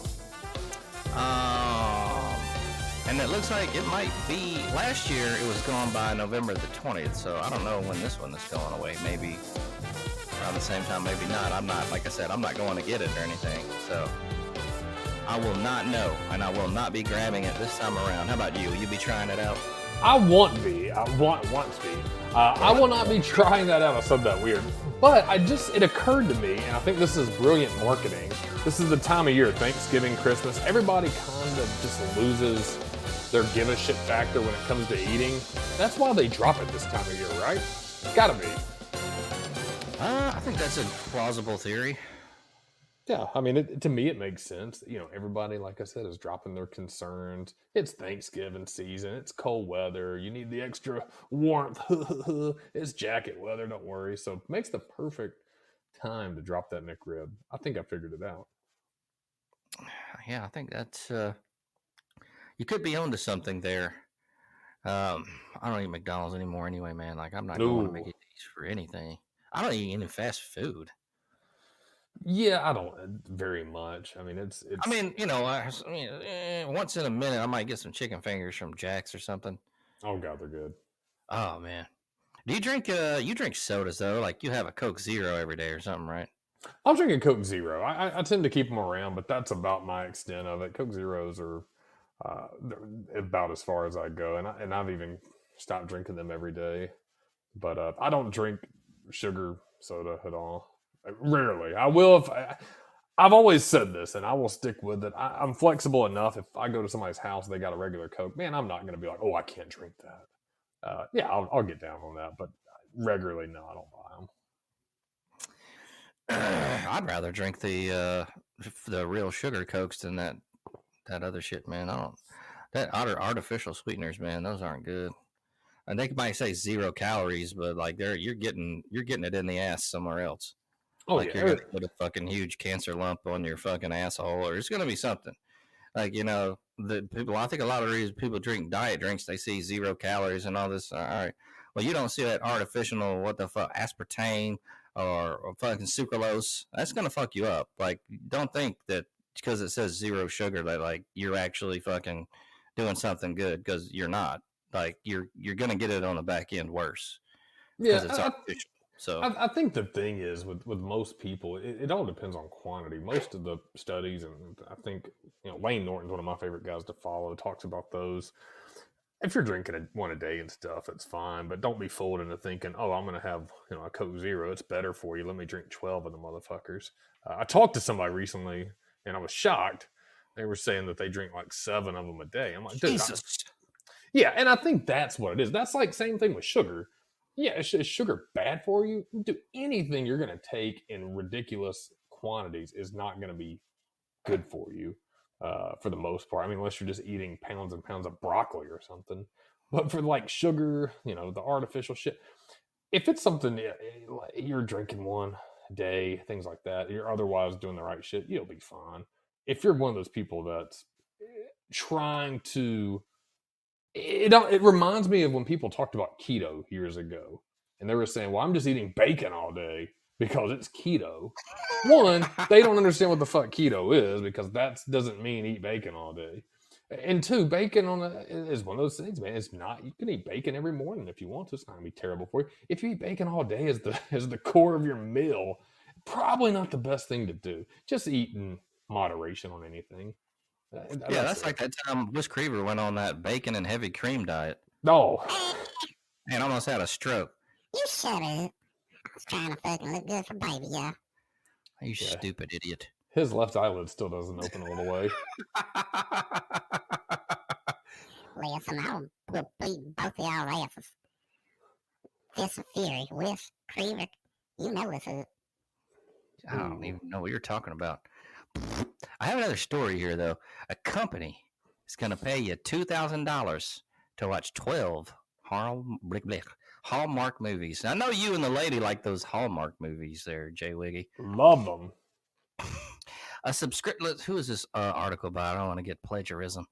And it looks like it might be, last year it was gone by November the 20th, so I don't know when this one is going away. Maybe around the same time, maybe not. Like I said, I'm not going to get it or anything, so I will not know, and I will not be grabbing it this time around. How about you? You be trying it out? I want to be. I will not be trying that out. I said that weird. But it occurred to me, and I think this is brilliant marketing. This is the time of year, Thanksgiving, Christmas. Everybody kind of just loses their give a shit factor when it comes to eating. That's why they drop it this time of year, right? Gotta be. I think that's a plausible theory. Yeah, I mean, to me, it makes sense. Everybody, like I said, is dropping their concerns. It's Thanksgiving season. It's cold weather. You need the extra warmth. It's jacket weather. Don't worry. So it makes the perfect time to drop that McRib. I think I figured it out. Yeah, I think that's you could be onto something there. I don't eat McDonald's anymore anyway, man. Like I'm not going to Ooh. McDonald's for anything. I don't eat any fast food. Yeah, I don't very much. I mean, it's. I mean, once in a minute, I might get some chicken fingers from Jack's or something. Oh God, they're good. Oh man, do you drink? You drink sodas though? Like you have a Coke Zero every day or something, right? I'm drinking Coke Zero. I tend to keep them around, but that's about my extent of it. Coke Zeros are about as far as I go, and I've even stopped drinking them every day. But I don't drink sugar soda at all. Rarely. I will if I've always said this, and I will stick with it. I'm flexible enough. If I go to somebody's house, they got a regular Coke. Man, I'm not going to be like, oh, I can't drink that. Yeah, I'll get down on that, but regularly, no, I don't buy them. I'd rather drink the real sugar Cokes than that other shit, man. I don't that artificial sweeteners, man. Those aren't good. And they might say 0 calories, but like you're getting it in the ass somewhere else. Oh Like yeah, you're gonna put a fucking huge cancer lump on your fucking asshole, or it's gonna be something. Like the people. I think a lot of the reasons people drink diet drinks, they see 0 calories and all this. All right, well you don't see that artificial what the fuck aspartame or fucking sucralose. That's gonna fuck you up. Like don't think that because it says 0 sugar that like you're actually fucking doing something good because you're not. Like you're gonna get it on the back end worse because it's artificial. So I think the thing is with most people, it all depends on quantity. Most of the studies, and I think Wayne Norton's one of my favorite guys to follow, talks about those. If you're drinking one a day and stuff, it's fine, but don't be fooled into thinking, oh, I'm going to have a Coke Zero. It's better for you. Let me drink 12 of the motherfuckers. I talked to somebody recently, and I was shocked. They were saying that they drink like 7 of them a day. I'm like, dude, yeah, and I think that's what it is. That's like same thing with sugar. Yeah, is sugar bad for you? Do anything you're going to take in ridiculous quantities is not going to be good for you for the most part. I mean, unless you're just eating pounds and pounds of broccoli or something. But for like sugar, the artificial shit, if it's something you're drinking one a day, things like that, you're otherwise doing the right shit, you'll be fine. If you're one of those people that's trying to it reminds me of when people talked about keto years ago, and they were saying, well, I'm just eating bacon all day because it's keto. One, they don't understand what the fuck keto is because that doesn't mean eat bacon all day. And two, bacon is one of those things, man. It's not, you can eat bacon every morning if you want to. It's not going to be terrible for you. If you eat bacon all day as the core of your meal, probably not the best thing to do. Just eat in moderation on anything. Yeah, that's like that time Whis Creever went on that bacon and heavy cream diet. No. And almost had a stroke. You shut up. I was trying to fucking look good for baby, y'all. You stupid idiot. His left eyelid still doesn't open all the way. Listen, we'll beat both of y'all asses. Fist of Fury, Whis, Creever, you know what's up. I don't even know what you're talking about. I have another story here, though. A company is going to pay you $2,000 to watch 12 Hallmark movies. I know you and the lady like those Hallmark movies there, Jay Wiggy. Love them. A subscription. Who is this article by? I don't want to get plagiarism.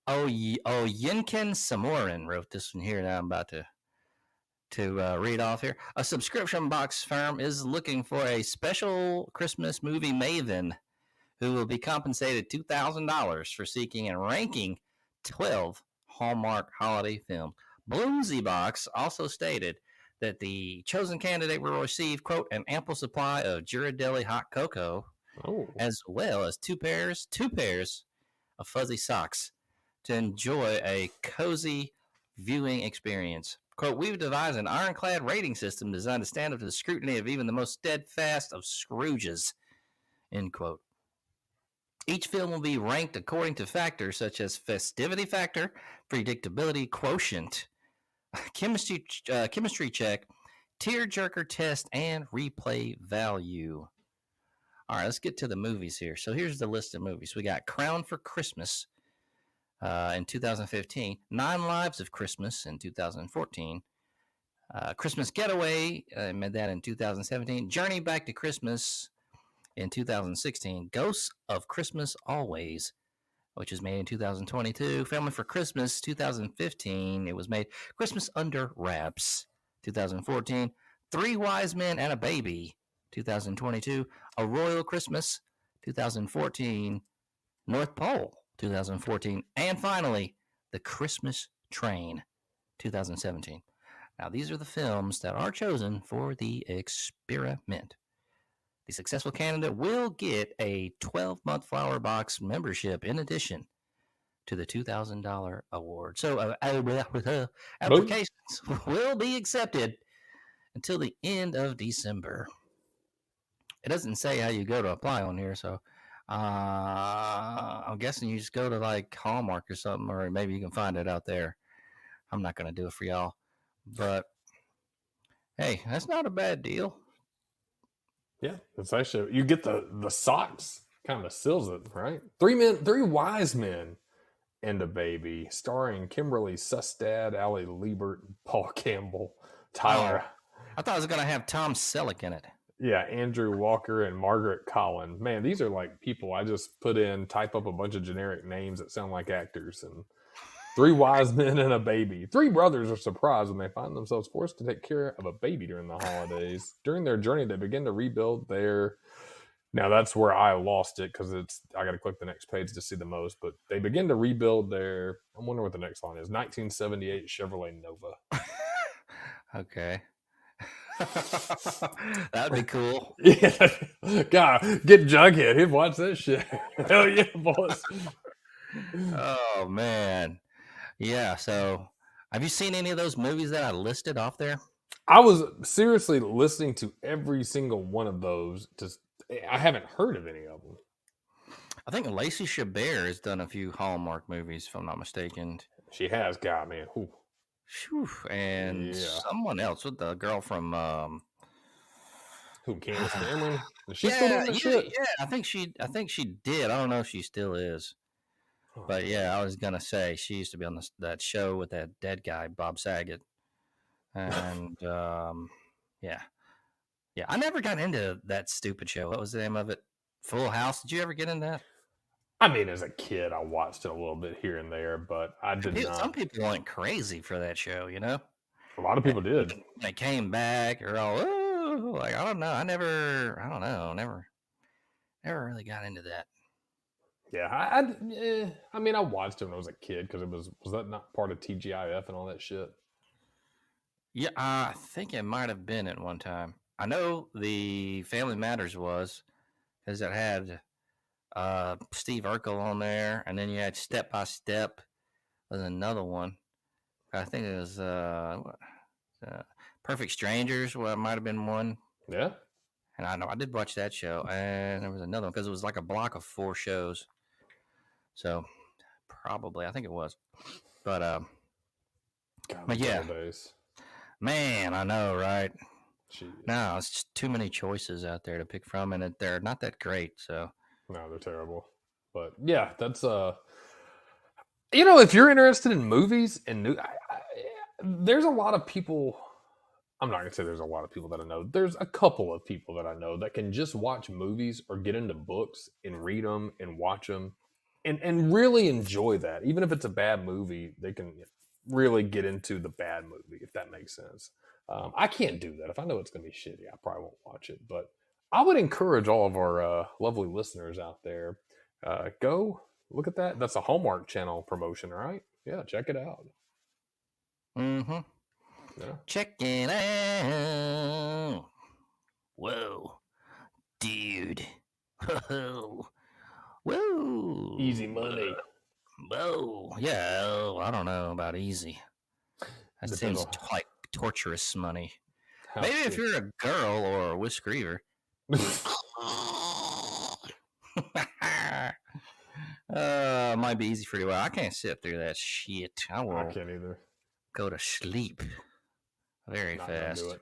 Yinkin Samorin wrote this one here that I'm about to read off here. A subscription box firm is looking for a special Christmas movie maven who will be compensated $2,000 for seeking and ranking 12 Hallmark holiday films. Bloomsy Box also stated that the chosen candidate will receive, quote, an ample supply of Ghirardelli hot cocoa, as well as two pairs of fuzzy socks to enjoy a cozy viewing experience. Quote, we've devised an ironclad rating system designed to stand up to the scrutiny of even the most steadfast of Scrooges, end quote. Each film will be ranked according to factors such as festivity factor, predictability quotient, chemistry check, tearjerker test, and replay value. All right, let's get to the movies here. So here's the list of movies. We got Crown for Christmas in 2015, Nine Lives of Christmas in 2014, Christmas Getaway, made that in 2017, Journey Back to Christmas in 2016, Ghosts of Christmas Always, which was made in 2022, Family for Christmas 2015, it was made, Christmas Under Wraps 2014, Three Wise Men and a Baby 2022, A Royal Christmas 2014, North Pole 2014, and finally, The Christmas Train 2017. Now, these are the films that are chosen for the experiment. The successful candidate will get a 12-month Flower Box membership in addition to the $2,000 award. So applications will be accepted until the end of December. It doesn't say how you go to apply on here, so I'm guessing you just go to like Hallmark or something, or maybe you can find it out there. I'm not going to do it for y'all, but hey, that's not a bad deal. Yeah, it's actually, you get the socks, kind of seals it, right? Three Wise Men and a Baby, starring Kimberly Sustad, Ali Liebert, Paul Campbell, Tyler. Oh, I thought I was going to have Tom Selleck in it. Yeah, Andrew Walker and Margaret Collin. Man, these are like people I just type up a bunch of generic names that sound like actors. And Three Wise Men and a Baby. Three brothers are surprised when they find themselves forced to take care of a baby during the holidays. During their journey, they begin to rebuild their... Now, that's where I lost it because I got to click the next page to see the most. But they begin to rebuild their... I'm wondering what the next line is. 1978 Chevrolet Nova. Okay. That'd be cool. Yeah. God, get Jughead. He'd watch that shit. Hell yeah, boys. Oh, man. Yeah, so have you seen any of those movies that I listed off there? I was seriously listening to every single one of those. I haven't heard of any of them. I think Lacey Chabert has done a few Hallmark movies, if I'm not mistaken. She has, God, man. Ooh. Whew. And someone else with the girl from who, Candace Cameron? Is she still doing that shit? Yeah, I think she did. I don't know if she still is. But yeah, I was gonna say she used to be on that show with that dead guy, Bob Saget, and yeah. I never got into that stupid show. What was the name of it? Full House. Did you ever get into that? I mean, as a kid, I watched it a little bit here and there, but I did not. Some people went crazy for that show, you know. A lot of people did. They came back, or like I don't know. Never really got into that. Yeah, I mean, I watched it when I was a kid because was that not part of TGIF and all that shit? Yeah, I think it might have been at one time. I know the Family Matters was, because it had Steve Urkel on there, and then you had Step by Step was another one. I think it was Perfect Strangers. Well, it might have been one. Yeah. And I know I did watch that show, and there was another one because it was like a block of 4 shows. So probably, I think it was, but but yeah, man, I know, right? Jeez. No, it's just too many choices out there to pick from, and they're not that great. So no, they're terrible. But yeah, that's if you're interested in movies and there's a lot of people. I'm not gonna say there's a lot of people that I know. There's a couple of people that I know that can just watch movies or get into books and read them and watch them and really enjoy that. Even if it's a bad movie, they can really get into the bad movie, if that makes sense. I can't do that. If I know it's going to be shitty, I probably won't watch it. But I would encourage all of our lovely listeners out there, go look at that. That's a Hallmark Channel promotion, right? Yeah, check it out. Mm-hmm. Yeah. Check it out. Whoa, dude. Whoa. Whoa. Easy money. Whoa. Yeah, I don't know about easy. That seems like torturous money. Maybe if you're a girl or a Whis. might be easy for you. Well, I can't sit through that shit. I I will can't either. go to sleep very Not gonna do fast. it.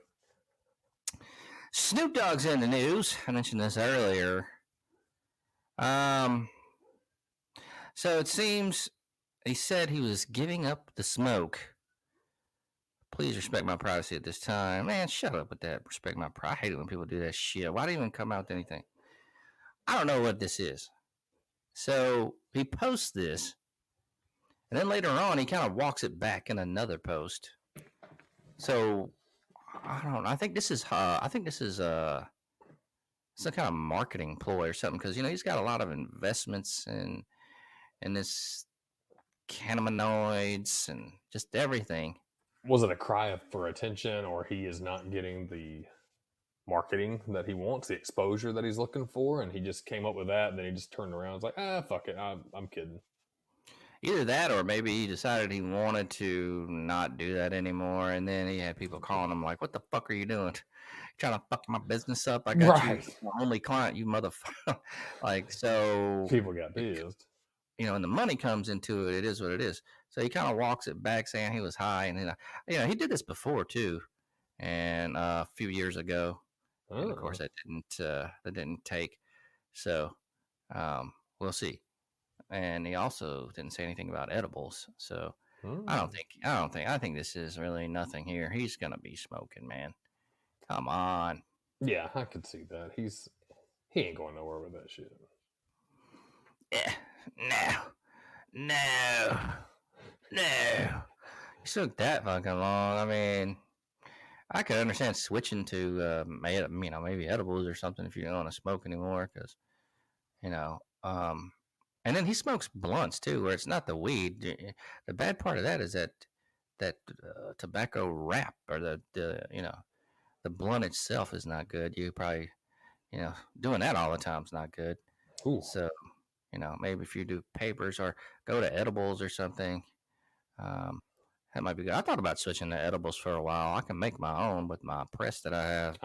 Snoop Dogg's in the news. I mentioned this earlier. So it seems he said he was giving up the smoke. Please respect my privacy at this time. Man, shut up with that. Respect my privacy. I hate it when people do that shit. Why do you even come out with anything? I don't know what this is. So he posts this, and then later on he kind of walks it back in another post. So I don't know. I think this is some kind of marketing ploy or something, because he's got a lot of investments in this cannabinoids and just everything. Was it a cry for attention, or he is not getting the marketing that he wants, the exposure that he's looking for, and he just came up with that, and then he just turned around and was like, fuck it, I'm kidding. Either that, or maybe he decided he wanted to not do that anymore, and then he had people calling him like, what the fuck are you doing? Trying to fuck my business up? I got you the only client, you motherfucker. Like, so people got pissed. And the money comes into it. It is what it is. So he kind of walks it back, saying he was high, and then he did this before too, and a few years ago, and of course that didn't take. So we'll see. And he also didn't say anything about edibles. So I think this is really nothing here. He's gonna be smoking, man. Come on. Yeah, I could see that. He ain't going nowhere with that shit. Yeah. No. It took that fucking long. I mean, I could understand switching to maybe edibles or something if you don't want to smoke anymore, because and then he smokes blunts too, where it's not the weed. The bad part of that is that tobacco wrap, or the blunt itself is not good. You probably doing that all the time is not good. Ooh. So maybe if you do papers or go to edibles or something, that might be good. I thought about switching to edibles for a while. I can make my own with my press that I have.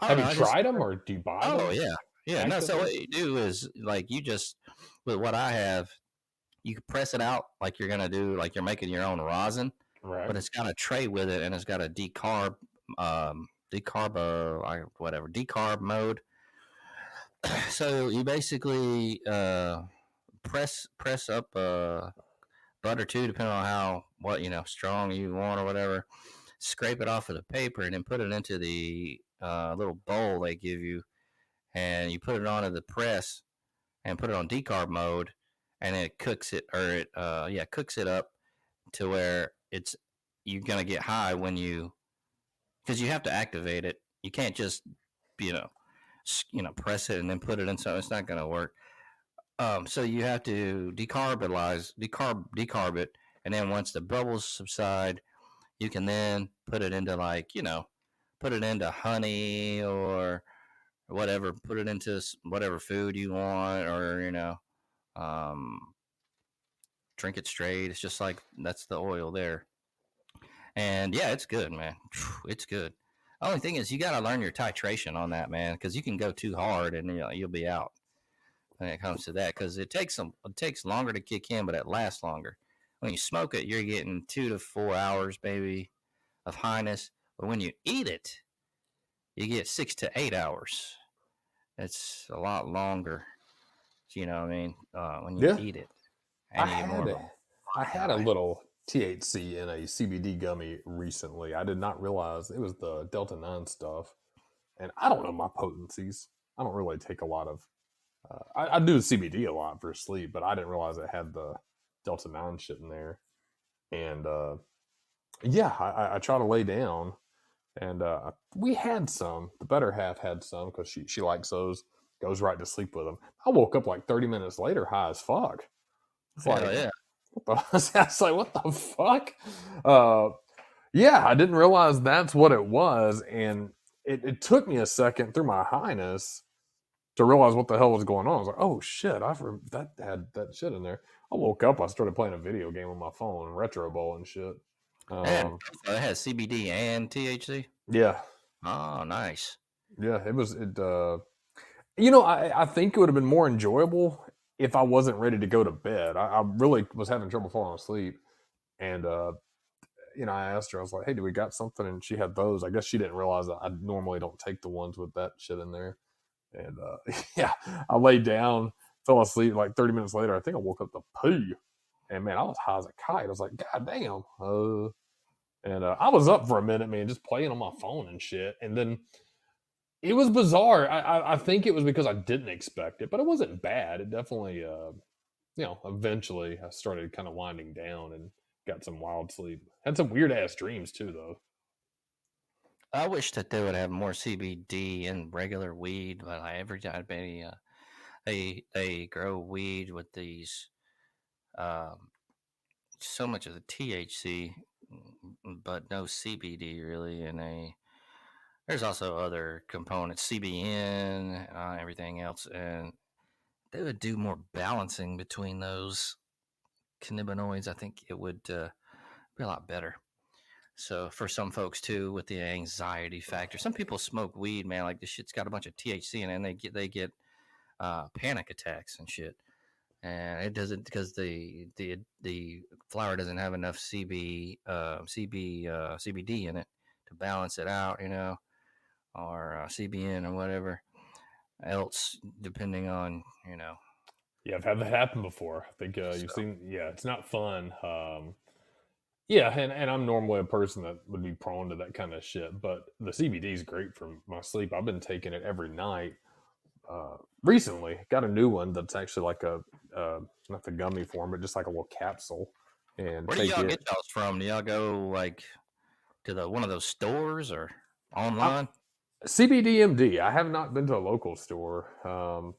Have you tried them, or do you buy them? Oh yeah. No, so what you do is, like, you just, with what I have, you can press it out like you're gonna do, like you're making your own rosin, right? But it's got a tray with it, and it's got a decarb mode. So you basically press up a butt or two, depending on what strong you want or whatever. Scrape it off of the paper, and then put it into the little bowl they give you, and you put it onto the press and put it on decarb mode, and it cooks it, cooks it up to where you're gonna get high because you have to activate it. You can't just press it and then put it in something. It's not gonna work. So you have to decarb it, and then once the bubbles subside, you can then put it into honey or whatever. Put it into whatever food you want, or drink it straight. It's just like, that's the oil there. And yeah, it's good, man. It's good. The only thing is, you got to learn your titration on that, man, because you can go too hard and you'll be out when it comes to that, because it takes longer to kick in, but it lasts longer. When you smoke it, you're getting 2 to 4 hours, maybe, of highness. But when you eat it, you get 6 to 8 hours. It's a lot longer. You know what I mean? When you eat it. I had a little THC in a CBD gummy recently. I did not realize it was the Delta 9 stuff. And I don't know my potencies. I don't really take a lot of... I do CBD a lot for sleep, but I didn't realize it had the Delta 9 shit in there. And I try to lay down. And we had some. The better half had some because she likes those. Goes right to sleep with them. I woke up like 30 minutes later high as fuck. It's like, yeah. I was like, what the fuck? I didn't realize that's what it was. And it took me a second through my highness to realize what the hell was going on. I was like, oh shit, that had that shit in there. I woke up, I started playing a video game on my phone, Retro Bowl and shit. It has CBD and THC? Yeah. Oh, nice. Yeah, I think it would have been more enjoyable if I wasn't ready to go to bed. I really was having trouble falling asleep. And, I asked her, I was like, hey, do we got something? And she had those. I guess she didn't realize that I normally don't take the ones with that shit in there. And, yeah, I laid down, fell asleep. Like 30 minutes later, I think I woke up to pee. And, man, I was high as a kite. I was like, God damn. And I was up for a minute, man, just playing on my phone and shit. And then it was bizarre. I think it was because I didn't expect it, but it wasn't bad. It definitely, eventually I started kind of winding down and got some wild sleep. Had some weird ass dreams too, though. I wish that they would have more CBD and regular weed, but every time they grow weed with these so much of the THC, but no CBD really, and there's also other components, CBN, everything else, and they would do more balancing between those cannabinoids. I think it would be a lot better. So for some folks too, with the anxiety factor, some people smoke weed, man. Like this shit's got a bunch of THC in it, and they get panic attacks and shit. And it doesn't because the flower doesn't have enough CBD in it to balance it out, or CBN or whatever else, depending on. Yeah, I've had that happen before. I think you've seen. Yeah, it's not fun. Yeah, and I'm normally a person that would be prone to that kind of shit, but the CBD is great for my sleep. I've been taking it every night. Recently, got a new one that's actually like a not the gummy form, but just like a little capsule. And Where do y'all get y'all from? Do y'all go like to one of those stores or online? CBDMD. I have not been to a local store.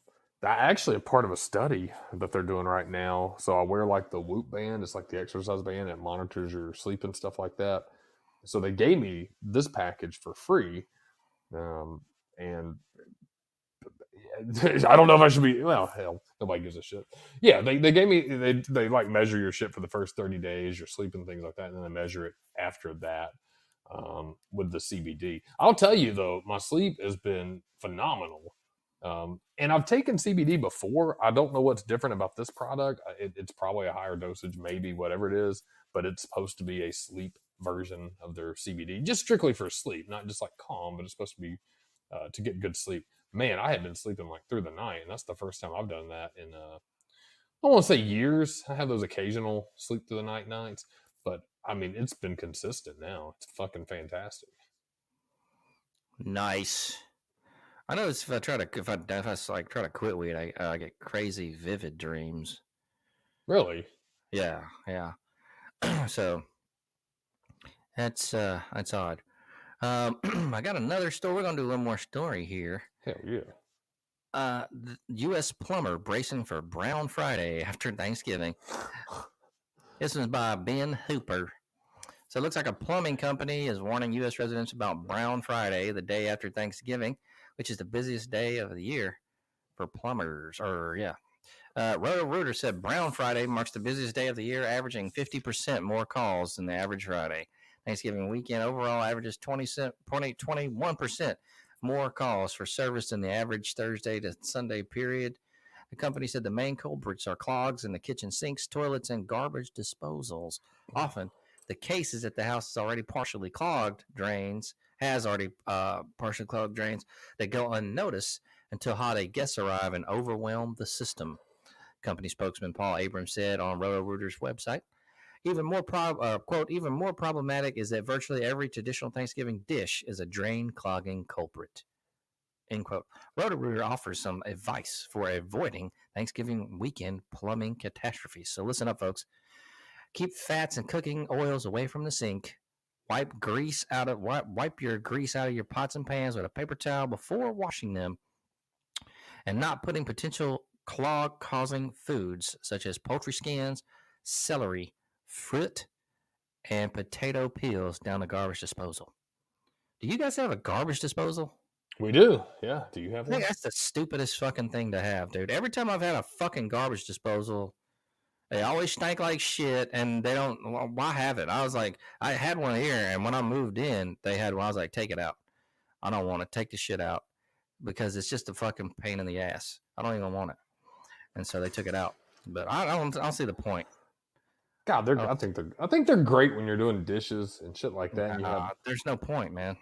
Actually a part of a study that they're doing right now. So I wear like the Whoop band. It's like the exercise band. It monitors your sleep and stuff like that. So they gave me this package for free. And I don't know if I should be. Well, hell, nobody gives a shit. Yeah, they gave me. They like measure your shit for the first 30 days, your sleep and things like that, and then they measure it after that with the CBD. I'll tell you though, my sleep has been phenomenal. And I've taken CBD before. I don't know what's different about this product. It's probably a higher dosage, maybe whatever it is, but it's supposed to be a sleep version of their CBD, just strictly for sleep, not just like calm, but it's supposed to be to get good sleep. Man, I had been sleeping like through the night, and that's the first time I've done that in I don't want to say years. I have those occasional sleep through the nights, but I mean it's been consistent now. It's fucking fantastic. Nice. I know if I try to quit weed, I get crazy vivid dreams. Really? Yeah. So that's odd. I got another story. We're gonna do one more story here. Hell yeah. The U.S. plumber bracing for Brown Friday after Thanksgiving. This was by Ben Hooper. So it looks like a plumbing company is warning U.S. residents about Brown Friday, the day after Thanksgiving, which is the busiest day of the year for plumbers. Roto-Rooter said Brown Friday marks the busiest day of the year, averaging 50% more calls than the average Friday. Thanksgiving weekend overall averages 21% more calls for service than the average Thursday to Sunday period. The company said the main culprits are clogs in the kitchen sinks, toilets, and garbage disposals. Often, the case is that the house is already partially clogged drains, that go unnoticed until holiday guests arrive and overwhelm the system. Company spokesman Paul Abrams said on Roto-Rooter's website. Even more problematic is that virtually every traditional Thanksgiving dish is a drain clogging culprit. End quote. Roto-Rooter offers some advice for avoiding Thanksgiving weekend plumbing catastrophes. So listen up, folks. Keep fats and cooking oils away from the sink. Wipe your grease out of your pots and pans with a paper towel before washing them, and not putting potential clog-causing foods such as poultry skins, celery, fruit, and potato peels down the garbage disposal. Do you guys have a garbage disposal? We do. Yeah. Do you have I one? think that's the stupidest fucking thing to have, dude. Every time I've had a fucking garbage disposal, they always stink like shit, and they don't. Why have it? I was like, I had one here, and when I moved in, they had one. I was like, take it out. I don't want to take the shit out because it's just a fucking pain in the ass. I don't even want it. and so they took it out. But I don't see the point. God, I think they're great when you're doing dishes and shit like that. And you have, there's no point, man.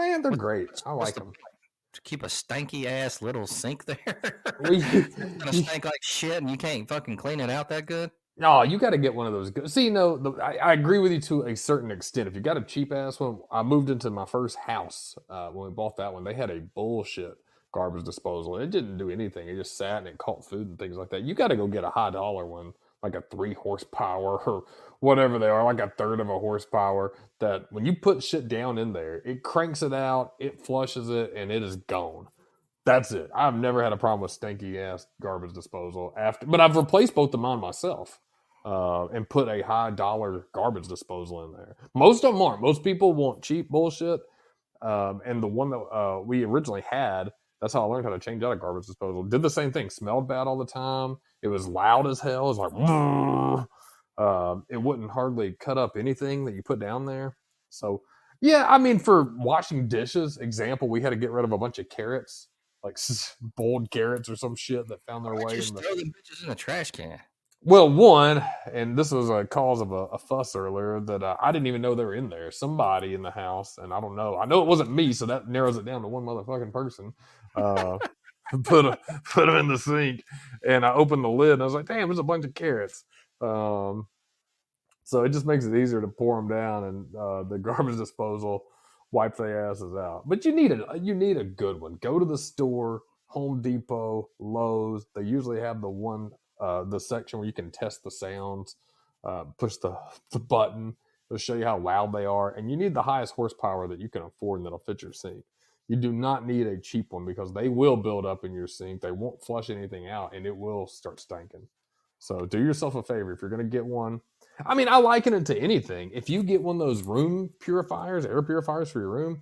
man, they're great. I like them. To keep a stanky ass little sink there. Well, It's gonna stink like shit, and you can't fucking clean it out that good. No, you got to get one of those. See, no, I agree with you to a certain extent. If you got a cheap ass one, I moved into my first house when we bought that one. They had a bullshit garbage disposal. It didn't do anything. It just sat and it caught food and things like that. You got to go get a high dollar one, like a 3 horsepower or whatever they are, like a third of a horsepower. That when you put shit down in there, it cranks it out, it flushes it, and it is gone. That's it. I've never had a problem with stinky ass garbage disposal but I've replaced both of mine myself and put a high dollar garbage disposal in there. Most of them aren't. Most people want cheap bullshit. And the one that we originally had, that's how I learned how to change out a garbage disposal. Did the same thing. Smelled bad all the time. It was loud as hell. It was like, it wouldn't hardly cut up anything that you put down there. So, yeah, I mean, for washing dishes, example, we had to get rid of a bunch of carrots. Like boiled carrots or some shit that found their way. Just throw them bitches in a trash can. Well, one, and this was a cause of a fuss earlier that I didn't even know they were in there. Somebody in the house, and I don't know. I know it wasn't me, so that narrows it down to one motherfucking person. Put them in the sink, and I opened the lid, and I was like, "Damn, there's a bunch of carrots." So it just makes it easier to pour them down, and the garbage disposal wipe their asses out. But you need a good one. Go to the store, Home Depot, Lowe's. They usually have the section where you can test the sounds. Push the button. It'll show you how loud they are. And you need the highest horsepower that you can afford and that'll fit your sink. You do not need a cheap one because they will build up in your sink. They won't flush anything out and it will start stinking. So do yourself a favor. If you're going to get one, I mean, I liken it to anything. If you get one of those room purifiers, air purifiers for your room,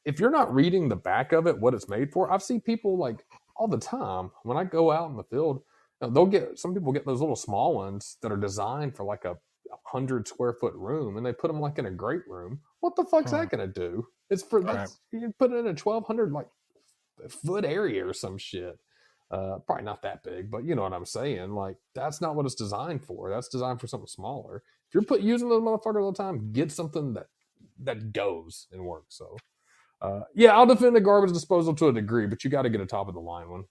if you're not reading the back of it, what it's made for, I've seen people like all the time when I go out in the field, some people get those little small ones that are designed for like a 100 square foot room and they put them like in a great room. What the fuck's that going to do? It's for, you can put it in a 1,200 like foot area or some shit. Probably not that big, but you know what I'm saying? Like, that's not what it's designed for. That's designed for something smaller. If you're using those motherfuckers all the time, get something that goes and works. So, yeah, I'll defend the garbage disposal to a degree, but you got to get a top of the line one.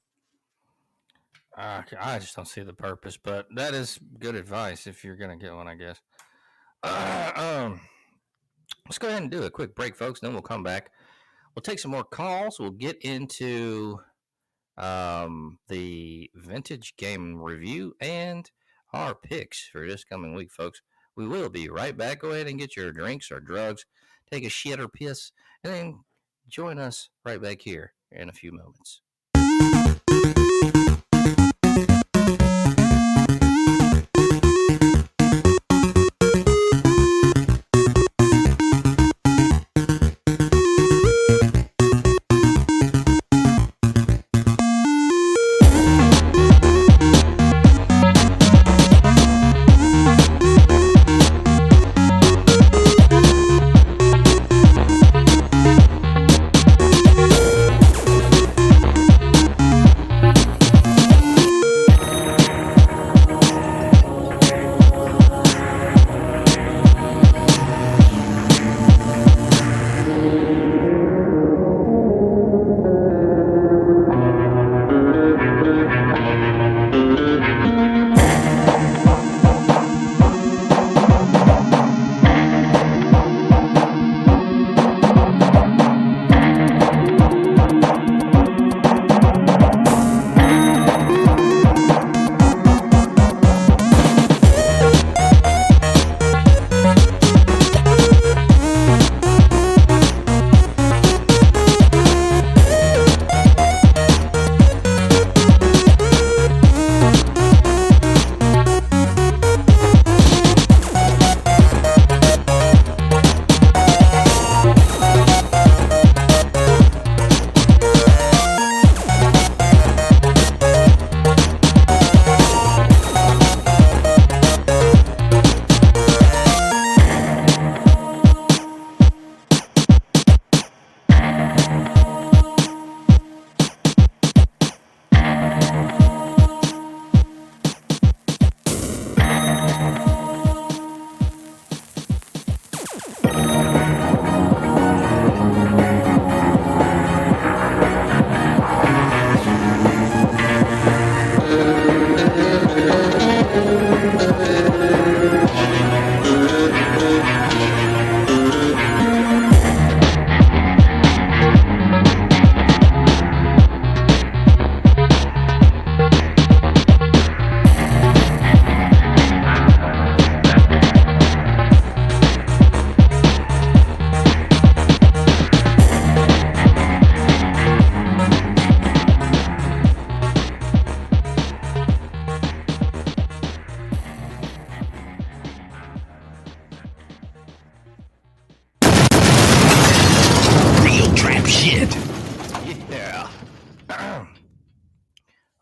I just don't see the purpose, but that is good advice if you're gonna get one, I guess. Let's go ahead and do a quick break, folks. Then we'll come back. We'll take some more calls. We'll get into the vintage game review and our picks for this coming week, folks. We will be right back. Go ahead and get your drinks or drugs, take a shit or piss, and then join us right back here in a few moments.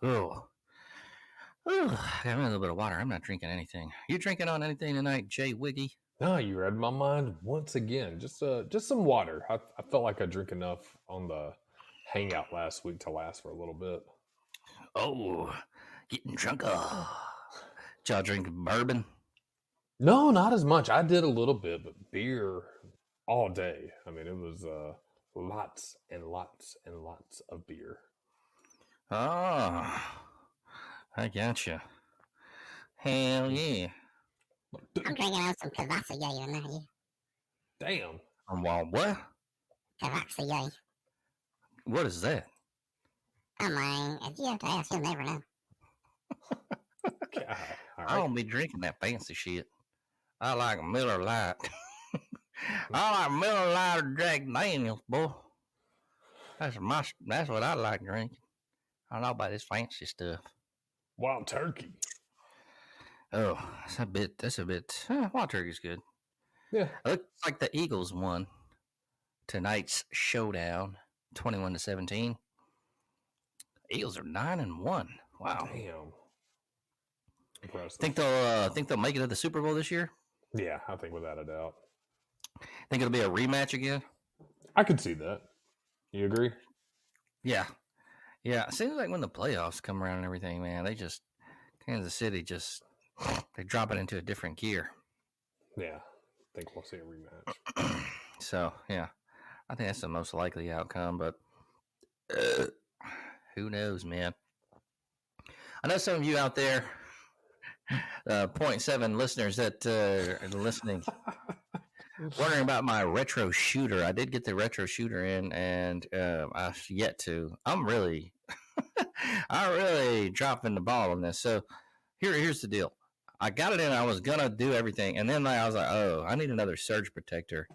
Oh. I got a little bit of water. I'm not drinking anything. You drinking on anything tonight, Jay Wiggy? No, you read my mind once again. Just some water. I felt like I drank enough on the hangout last week to last for a little bit. Oh, getting drunk. Did y'all drink bourbon? No, not as much. I did a little bit, but beer all day. I mean, it was lots and lots and lots of beer. Oh, I gotcha. Hell yeah. I'm drinking out some Cavassier tonight. Damn. Well, what? Cavassier. What is that? Oh my, if you have to ask, you'll never know. God, all I right. don't be drinking that fancy shit. I like Miller Lite. I like Miller Lite or Jack Daniels, boy. That's what I like drinking. I don't know about this fancy stuff. Wild turkey. Oh, that's a bit. Wild turkey's good. Yeah. It looks like the Eagles won tonight's showdown, 21-17. Eagles are 9-1. Wow. Damn. Impressive. Think they'll make it to the Super Bowl this year? Yeah, I think without a doubt. Think it'll be a rematch again? I could see that. You agree? Yeah. Yeah. It seems like when the playoffs come around and everything, man, Kansas City they drop it into a different gear. Yeah. I think we'll see a rematch. So, yeah. I think that's the most likely outcome, but who knows, man? I know some of you out there, 0.7 listeners that are listening, wondering about my retro shooter. I did get the retro shooter in, and I've yet to. I'm really dropping the ball on this. So here's the deal. I got it in. I was gonna do everything, and then I was like, oh, I need another surge protector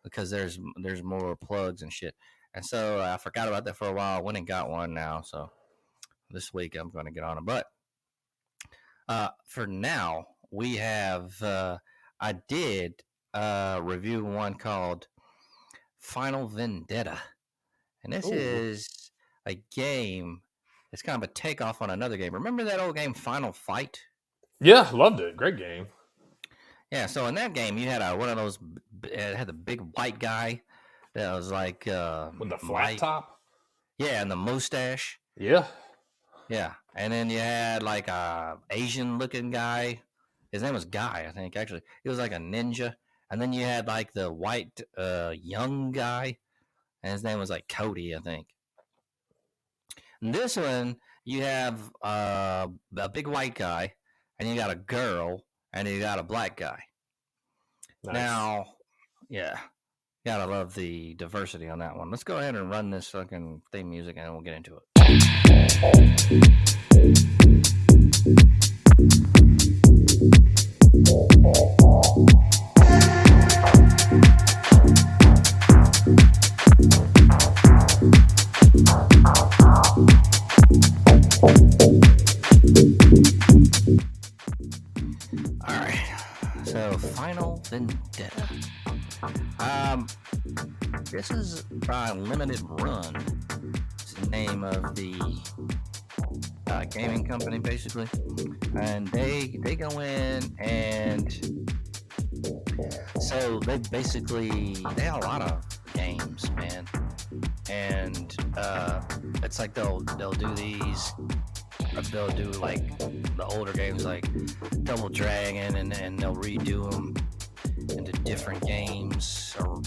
because there's more plugs and shit. And so I forgot about that for a while. I went and got one now. So this week I'm going to get on it. But for now, we have. I did review one called Final Vendetta, and this is a game. It's kind of a takeoff on another game. Remember that old game Final Fight? Yeah, loved it. Great game. Yeah, so in that game, you had one of those. It had the big white guy that was like With the flat top? Yeah, and the mustache. Yeah. Yeah, and then you had like a Asian-looking guy. His name was Guy, I think. Actually, he was like a ninja. And then you had like the white young guy, and his name was like Cody, I think. And this one, you have a big white guy, and you got a girl, and you got a black guy. Nice. Now, yeah, gotta love the diversity on that one. Let's go ahead and run this fucking theme music, and we'll get into it. All right, so Final Vendetta. This is by Limited Run. It's the name of the gaming company, basically, and they go in, and so they have a lot of games, man, and it's like they'll do these. They'll do like the older games like Double Dragon, and they'll redo them into different games, or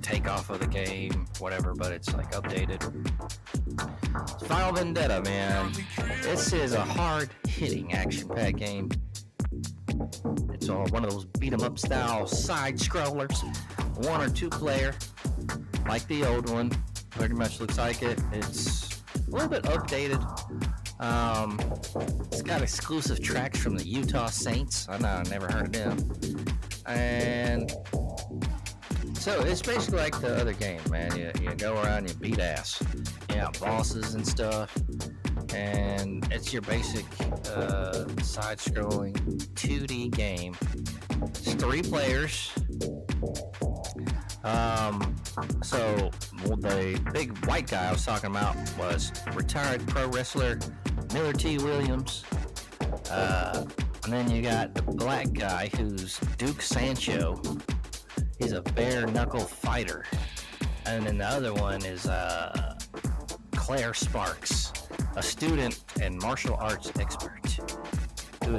take off of the game, whatever. But it's like updated. Final Vendetta, man. This is a hard-hitting action-packed game. It's one of those beat-em-up style side scrollers, 1 or 2 player, like the old one. Pretty much looks like it. It's a little bit updated. It's got exclusive tracks from the Utah Saints. I know, I never heard of them. And so it's basically like the other game, man. You go around, you beat ass. You have bosses and stuff. And it's your basic side-scrolling 2D game. It's 3 players. So the big white guy I was talking about was retired pro wrestler Miller T. Williams. And then you got the black guy who's Duke Sancho. He's a bare knuckle fighter. And then the other one is Claire Sparks, a student and martial arts expert who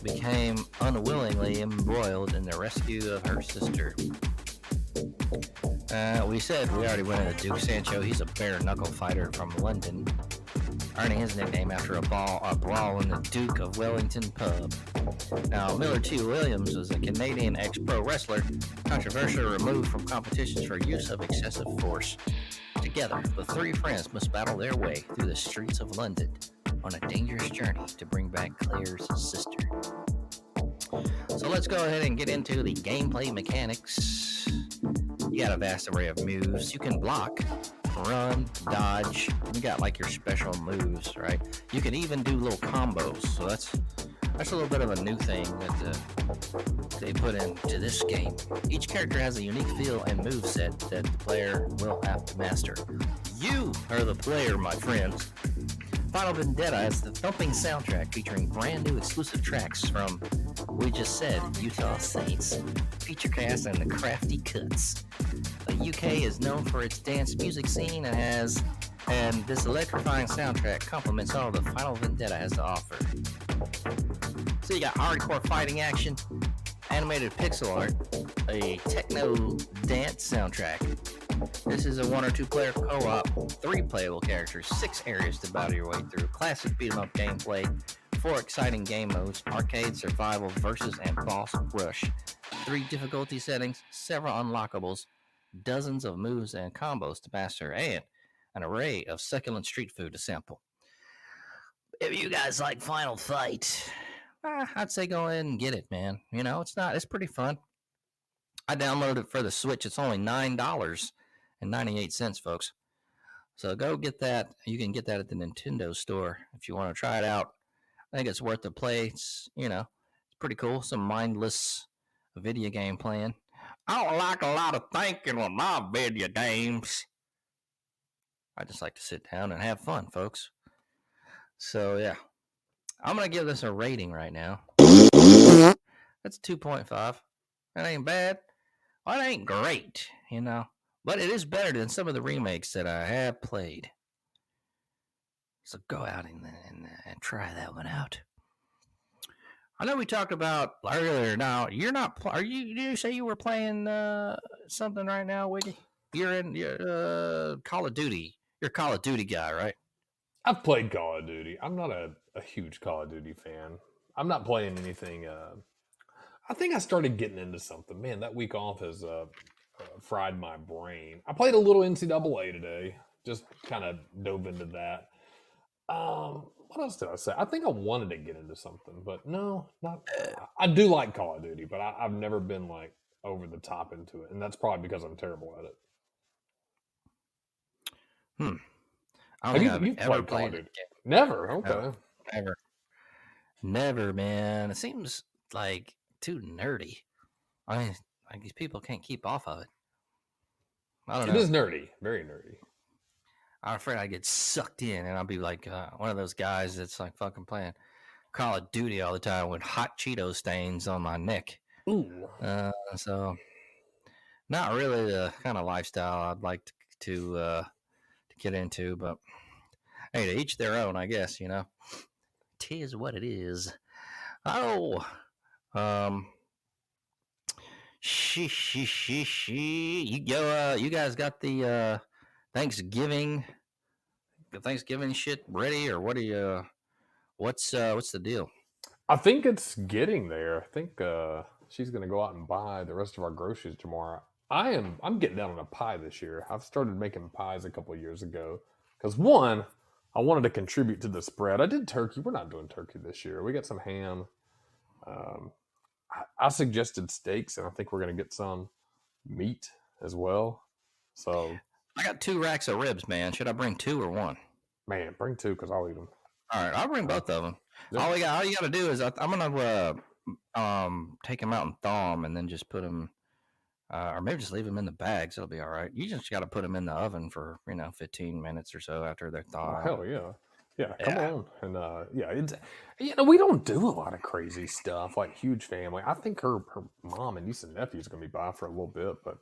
became unwillingly embroiled in the rescue of her sister. We already went into Duke Sancho. He's a bare knuckle fighter from London, earning his nickname after a brawl in the Duke of Wellington pub. Now, Miller T. Williams was a Canadian ex-pro wrestler, controversially removed from competitions for use of excessive force. Together, the three friends must battle their way through the streets of London on a dangerous journey to bring back Claire's sister. So let's go ahead and get into the gameplay mechanics. You got a vast array of moves. You can block, run, dodge. You got like your special moves, right? You can even do little combos. So that's a little bit of a new thing that they put into this game. Each character has a unique feel and move set that the player will have to master. You are the player, my friends. Final Vendetta has the thumping soundtrack featuring brand new exclusive tracks from, we just said, Utah Saints, feature cast, and the crafty cuts. The UK is known for its dance music scene and this electrifying soundtrack complements all the Final Vendetta has to offer. So you got hardcore fighting action, animated pixel art, a techno dance soundtrack. This is a 1 or 2 player co-op, 3 playable characters, 6 areas to battle your way through, classic beat 'em up gameplay, 4 exciting game modes, arcade, survival, versus, and boss rush, 3 difficulty settings, several unlockables, dozens of moves and combos to master, and an array of succulent street food to sample. If you guys like Final Fight, I'd say go ahead and get it, man. You know, it's pretty fun. I downloaded it for the Switch. It's only $9.98, folks. So go get that. You can get that at the Nintendo store if you want to try it out. I think it's worth the play. It's pretty cool. Some mindless video game playing. I don't like a lot of thinking with my video games. I just like to sit down and have fun, folks. So, yeah. I'm going to give this a rating right now. That's 2.5. That ain't bad. Well, it ain't great, but it is better than some of the remakes that I have played. So go out and try that one out. I know we talked about earlier. Now you're not. Did you say you were playing something right now, Wiggy? You're in Call of Duty. You're a Call of Duty guy, right? I've played Call of Duty. I'm not a huge Call of Duty fan. I'm not playing anything. I think I started getting into something. Man, that week off has fried my brain. I played a little NCAA today. Just kind of dove into that. What else did I say? I think I wanted to get into something, but no, not. I do like Call of Duty, but I've never been like over the top into it, and that's probably because I'm terrible at it. I don't think I've ever played Call of played Duty? it. Never. Okay. No, never, man. It seems like too nerdy. I mean, like these people can't keep off of it. I don't know. It is nerdy, very nerdy. I'm afraid I get sucked in, and I'll be like one of those guys that's like fucking playing Call of Duty all the time with hot Cheeto stains on my neck. Ooh. So not really the kind of lifestyle I'd like to get into, but hey, to each their own, I guess. Tis what it is. Oh, You guys got the Thanksgiving shit ready, or what are you? What's the deal? I think it's getting there. I think she's gonna go out and buy the rest of our groceries tomorrow. I'm getting down on a pie this year. I've started making pies a couple of years ago because one, I wanted to contribute to the spread. I did turkey. We're not doing turkey this year. We got some ham. I suggested steaks, and I think we're gonna get some meat as well. So I got 2 racks of ribs, man. Should I bring 2 or 1? Man, bring 2 because I'll eat them. All right, I'll bring both of them. Yep. All you got to do is I'm gonna take them out and thaw them, and then just put them Or maybe just leave them in the bags. It'll be all right. You just got to put them in the oven for 15 minutes or so after they're Oh, thawed. hell yeah. Yeah, come Yeah. on. And yeah, it's we don't do a lot of crazy stuff like huge family. I think her mom and niece and nephews are gonna be by for a little bit, but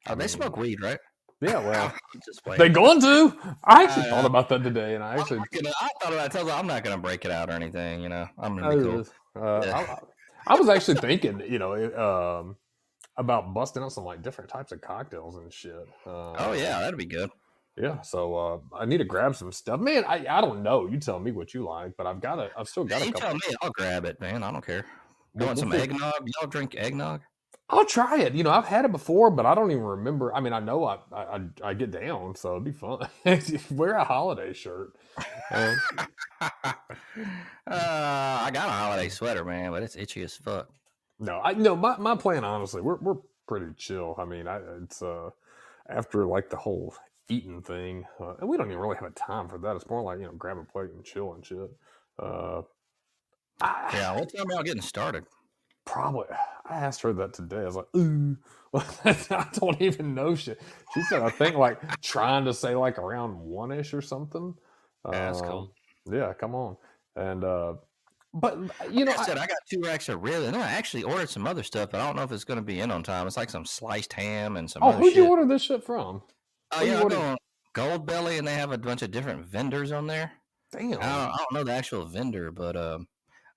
Oh, they smoke weed, right? Yeah, well, Just they going to. I actually thought Uh, about that today, and I actually I thought about it. I told her I'm not gonna break it out or anything. You know, I'm gonna be cool. Yeah. I was actually thinking, about busting out some like different types of cocktails and shit. Oh yeah, that'd be good. Yeah, so I need to grab some stuff, man. I don't know. You tell me what you like, but I've still got a You couple. tell me, I'll grab it, man. I don't care. You We'll want some figure- eggnog? Y'all drink eggnog? I'll try it. I've had it before, but I don't even remember. I mean, I know I get down, so it'd be fun. Wear a holiday shirt. I got a holiday sweater, man, but it's itchy as fuck. No. My plan, honestly, we're pretty chill. I mean, it's after like the whole eating thing, and we don't even really have a time for that. It's more like grab a plate and chill and shit. Yeah, what time y'all getting started? Probably. I asked her that today. I was like, ooh, I don't even know shit. She said, I think like trying to say like around 1-ish or something. Yeah, that's cool. Yeah, come on. And, but Like I said, I got 2 racks of ribs, and I actually ordered some other stuff, but I don't know if it's going to be in on time. It's like some sliced ham and some other who'd shit. you order this shit from? Yeah, I go on Gold Belly, and they have a bunch of different vendors on there. Damn. I don't know the actual vendor, but I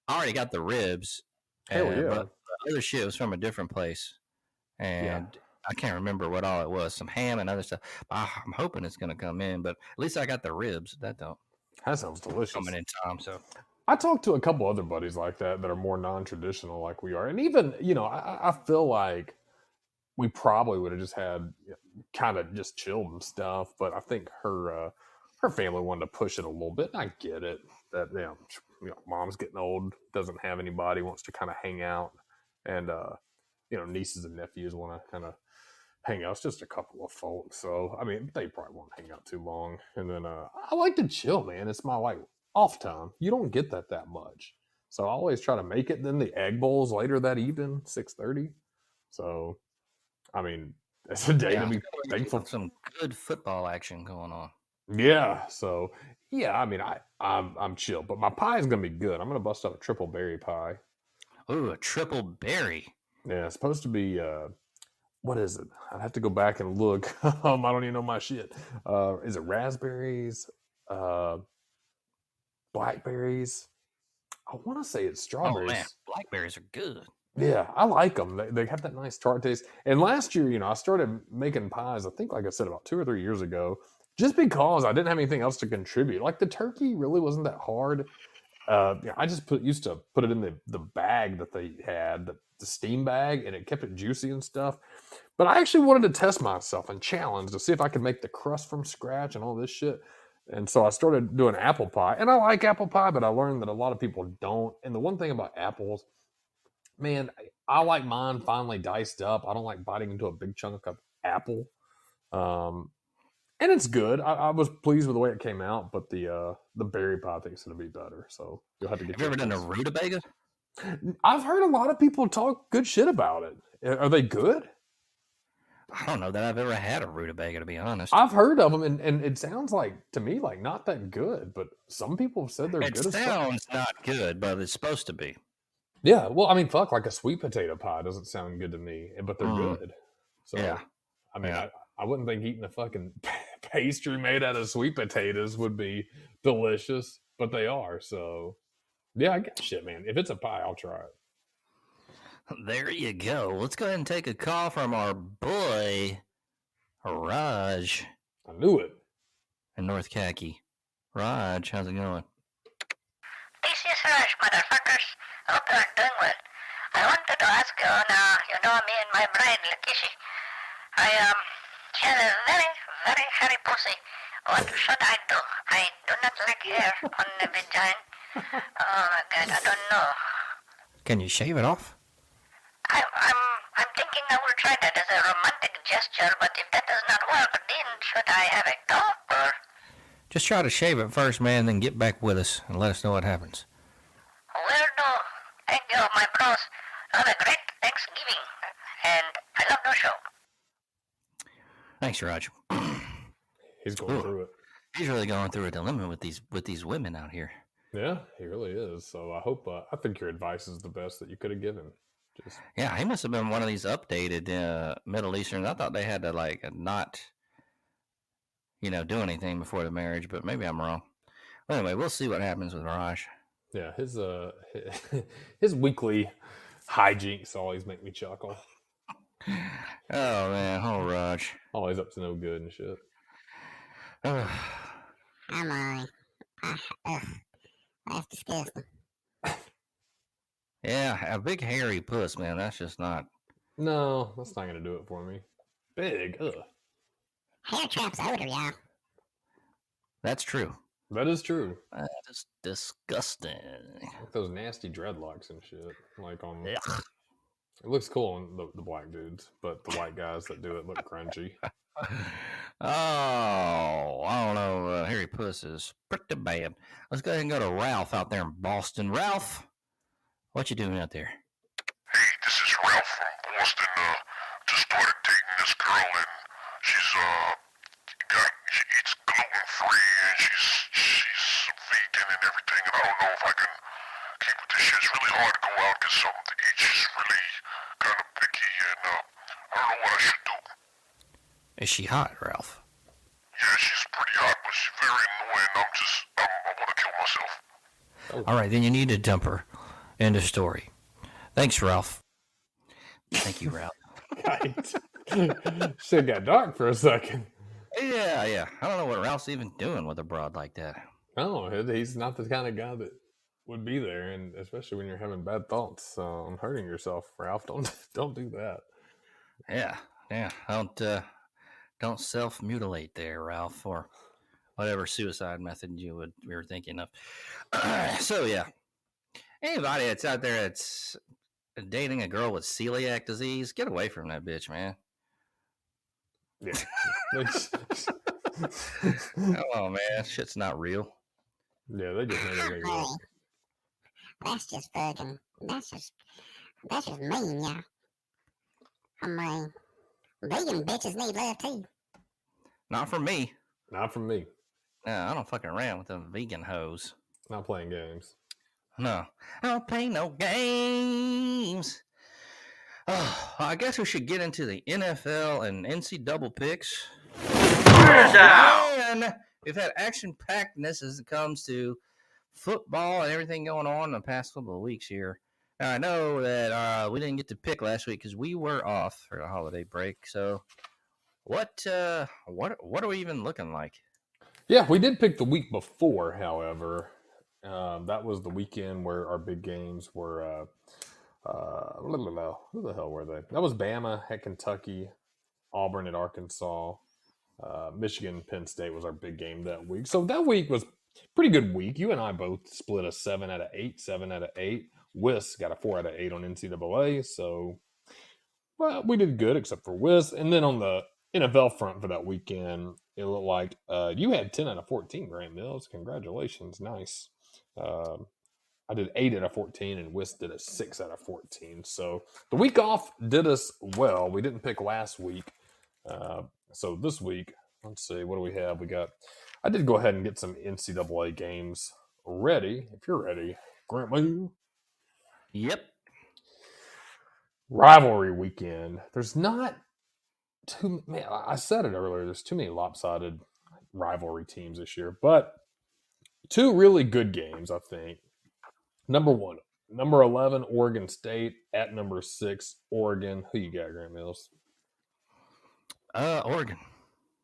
already got the ribs. Hell yeah. But the other shit was from a different place, and I can't remember what all it was. Some ham and other stuff. I'm hoping it's going to come in, but at least I got the ribs. That sounds delicious. coming in time, so. I talked to a couple other buddies like that are more non-traditional like we are. And even, I feel like we probably would have just had kind of just chilled and stuff. But I think her family wanted to push it a little bit. And I get it that, mom's getting old, doesn't have anybody, wants to kind of hang out. And, nieces and nephews want to kind of hang out. It's just a couple of folks. So, I mean, they probably won't hang out too long. And then I like to chill, man. It's my like off time. You don't get that much. So I always try to make it. Then the egg bowls later that evening, 6:30. So, I mean, it's a day to be thankful. Some good football action going on. Yeah. So, yeah, I mean, I'm chill. But my pie is going to be good. I'm going to bust out a triple berry pie. Ooh, a triple berry. Yeah, it's supposed to be... what is it? I'd have to go back and look. I don't even know my shit. Is it raspberries? Blackberries? I want to say it's strawberries. Oh, man. Blackberries are good. Yeah, I like them. They have that nice tart taste. And last year, I started making pies, I think, like I said, about 2 or 3 years ago, just because I didn't have anything else to contribute. Like the turkey really wasn't that hard. I just used to put it in the bag that they had, the steam bag, and it kept it juicy and stuff. But I actually wanted to test myself and challenge to see if I could make the crust from scratch and all this shit. And so I started doing apple pie. And I like apple pie, but I learned that a lot of people don't. And the one thing about apples, man, I like mine finely diced up. I don't like biting into a big chunk of apple. And it's good. I was pleased with the way it came out, but the berry pie I think is going to be better. So you'll have to get. Have you ever done a rutabaga? I've heard a lot of people talk good shit about it. Are they good? I don't know that I've ever had a rutabaga, to be honest. I've heard of them, and it sounds like to me like not that good. But some people have said they're good. It sounds not good, but it's supposed to be. Yeah, well, I mean, fuck, like a sweet potato pie doesn't sound good to me, but they're good. So, yeah, I mean, I wouldn't think eating a fucking pastry made out of sweet potatoes would be delicious, but they are. So, yeah, I get shit, man. If it's a pie, I'll try it. There you go. Let's go ahead and take a call from our boy, Raj. I knew it. In North Khaki. Raj, how's it going? This is Raj, motherfuckers. Hope you're doing well. I wanted to ask you, me and my bride, Lakishi. She has a very, very hairy pussy. What should I do? I do not like hair on the vagina. Oh my god, I don't know. Can you shave it off? I'm thinking I will try that as a romantic gesture, but if that does not work, then should I have a dog or? Just try to shave it first, man, then get back with us and let us know what happens. Will do. Thank you, my bros. Have a great Thanksgiving. And I love the show. Thanks, Raj. He's going Ooh, through it. he's really going through a dilemma with these women out here. Yeah, he really is. So I hope. I think your advice is the best that you could have given. Just Yeah, he must have been one of these updated Middle Easterns. I thought they had to not, do anything before the marriage, but maybe I'm wrong. Well, anyway, we'll see what happens with Raj. yeah, his weekly hijinks always make me chuckle. Oh man, Raj. Always up to no good and shit. Come on. That's disgusting. Yeah, a big hairy puss, man. That's just not. No, that's not gonna do it for me. Big, ugh. Hair traps odor, y'all. That's true. That is true. That is disgusting. Like those nasty dreadlocks and shit. Like on. Ugh. It looks cool on the black dudes, but the white guys that do it look crunchy. Oh, I don't know. Hairy puss is pretty bad. Let's go ahead and go to Ralph out there in Boston. Ralph, what you doing out there? Hey, this is Ralph from Boston. Just started dating this girl, and she's she eats gluten free, and she's vegan and everything. And I don't know if I can keep with this shit. It's really hard to go out and get something to eat. She's really kind of picky, and I don't know what I should do. Is she hot, Ralph? Yeah, she's pretty hot, but she's very annoying. I want to kill myself. All right, then you need to dump her. End of story. Thanks, Ralph. Thank you, Ralph. Shit got dark for a second. Yeah. I don't know what Ralph's even doing with a broad like that. No, he's not the kind of guy that would be there, and especially when you're having bad thoughts, hurting yourself, Ralph. Don't do that. Yeah. Don't self-mutilate there, Ralph, or whatever suicide method you were thinking of. So yeah, anybody that's out there that's dating a girl with celiac disease, get away from that bitch, man. Yeah. Come on, man. Shit's not real. Yeah, they just made it Hey, that's just fucking. That's just mean, y'all. I mean, vegan bitches need love too. Not from me. Not from me. No, I don't fucking around with them vegan hoes. Not playing games. No, I don't play no games. Oh, I guess we should get into the NFL and NC double picks. And we've had action-packedness as it comes to football and everything going on in the past couple of weeks here. Now, I know that we didn't get to pick last week because we were off for the holiday break. So, what are we even looking like? Yeah, we did pick the week before, however. That was the weekend where our big games were. Who the hell were they? That was Bama at Kentucky, Auburn at Arkansas, Michigan, Penn State was our big game that week. So that week was a pretty good week. You and I both split a 7 out of 8, 7 out of 8. Whis got a 4 out of 8 on NCAA. So, well, we did good except for Whis. And then on the NFL front for that weekend, it looked like you had 10 out of 14, Grant Mills. Congratulations. Nice. I did 8 out of 14, and Whis did a 6 out of 14. So the week off did us well. We didn't pick last week. So this week, let's see, what do we have? I did go ahead and get some NCAA games ready. If you're ready, Grant, will. Yep. Rivalry weekend. There's not too, man, I said it earlier, there's too many lopsided rivalry teams this year, but 2 really good games, I think. Number 1, number 11, Oregon State at number 6, Oregon. Who you got, Grant Mills? Oregon.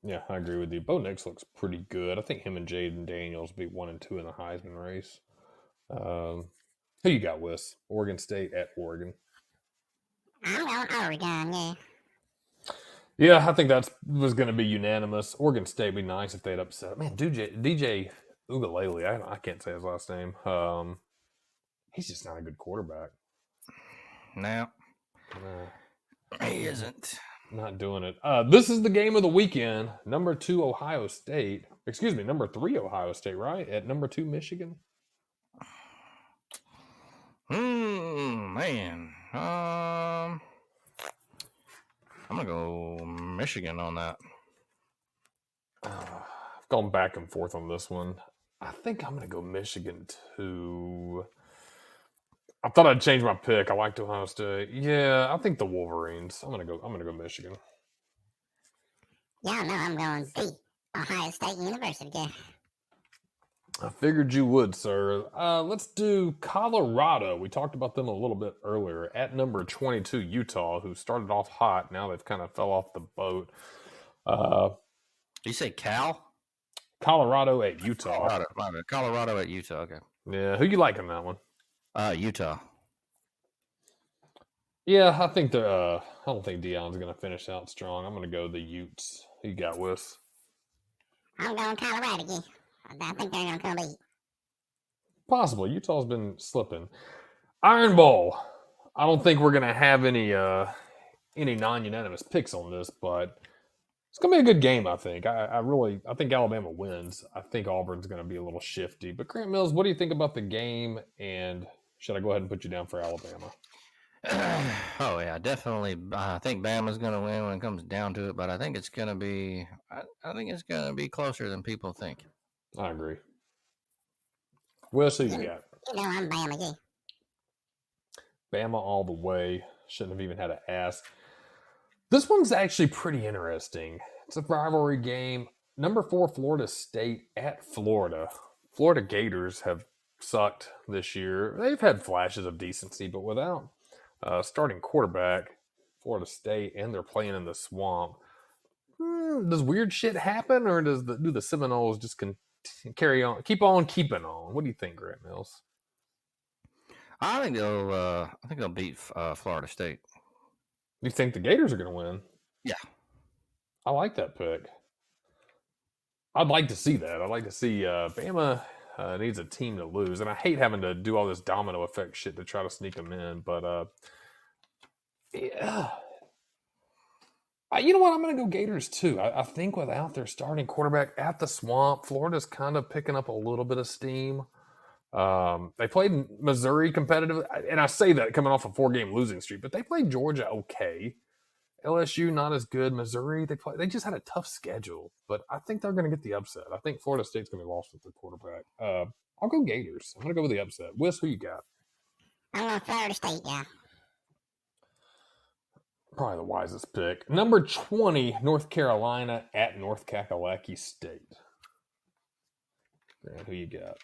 Yeah, I agree with you. Bo Nix looks pretty good. I think him and Jaden Daniels be 1 and 2 in the Heisman race. Who you got, Wes? Oregon State at Oregon. I'm going Oregon, yeah. Yeah, I think that was going to be unanimous. Oregon State would be nice if they'd upset. Man, DJ Ugalele, I can't say his last name. He's just not a good quarterback. No. He isn't. Not doing it. This is the game of the weekend. Number 2, Ohio State. Excuse me, number 3, Ohio State, right? At number 2, Michigan. Man. I'm going to go Michigan on that. I've gone back and forth on this one. I think I'm going to go Michigan too. I thought I'd change my pick. I liked Ohio State. Yeah, I think the Wolverines. I'm gonna go Michigan. Y'all know I'm going the Ohio State University game. I figured you would, sir. Let's do Colorado. We talked about them a little bit earlier. At number 22, Utah, who started off hot. Now they've kind of fell off the boat. You say Cal? Colorado at Utah. Colorado at Utah. Okay. Yeah, who you like in that one? Utah. Yeah, I think they're. I don't think Deion's going to finish out strong. I'm going to go the Utes. Who you got, Whis? I'm going Colorado again. I think they're going to come beat. Possibly. Utah's been slipping. Iron Bowl. I don't think we're going to have any non-unanimous picks on this, but it's going to be a good game, I think. I think Alabama wins. I think Auburn's going to be a little shifty. But Grant Mills, what do you think about the game? And should I go ahead and put you down for Alabama? Oh yeah, definitely. I think Bama's going to win when it comes down to it, but I think it's going to be. I think it's going to be closer than people think. I agree. What else do you got? You know I'm Bama again. Bama all the way. Shouldn't have even had to ask. This one's actually pretty interesting. It's a rivalry game. Number 4, Florida State at Florida. Florida Gators have sucked this year. They've had flashes of decency, but without starting quarterback, Florida State, and they're playing in the swamp. Does weird shit happen, or do the Seminoles just carry on, keep on keeping on? What do you think, Grant Mills? I think they'll beat Florida State. You think the Gators are going to win? Yeah. I like that pick. I'd like to see that. I'd like to see Bama needs a team to lose. And I hate having to do all this domino effect shit to try to sneak them in. But, yeah. You know what? I'm going to go Gators, too. I think without their starting quarterback at the swamp, Florida's kind of picking up a little bit of steam. They played Missouri competitive, and I say that coming off a 4-game losing streak, but they played Georgia okay. LSU not as good. Missouri, they just had a tough schedule, but I think they're going to get the upset. I think Florida State's going to be lost with their quarterback. I'll go Gators. I'm going to go with the upset. Whis, who you got? I'm going Florida State, yeah. Probably the wisest pick. Number 20, North Carolina at North Kakalaki State. Grant, who you got?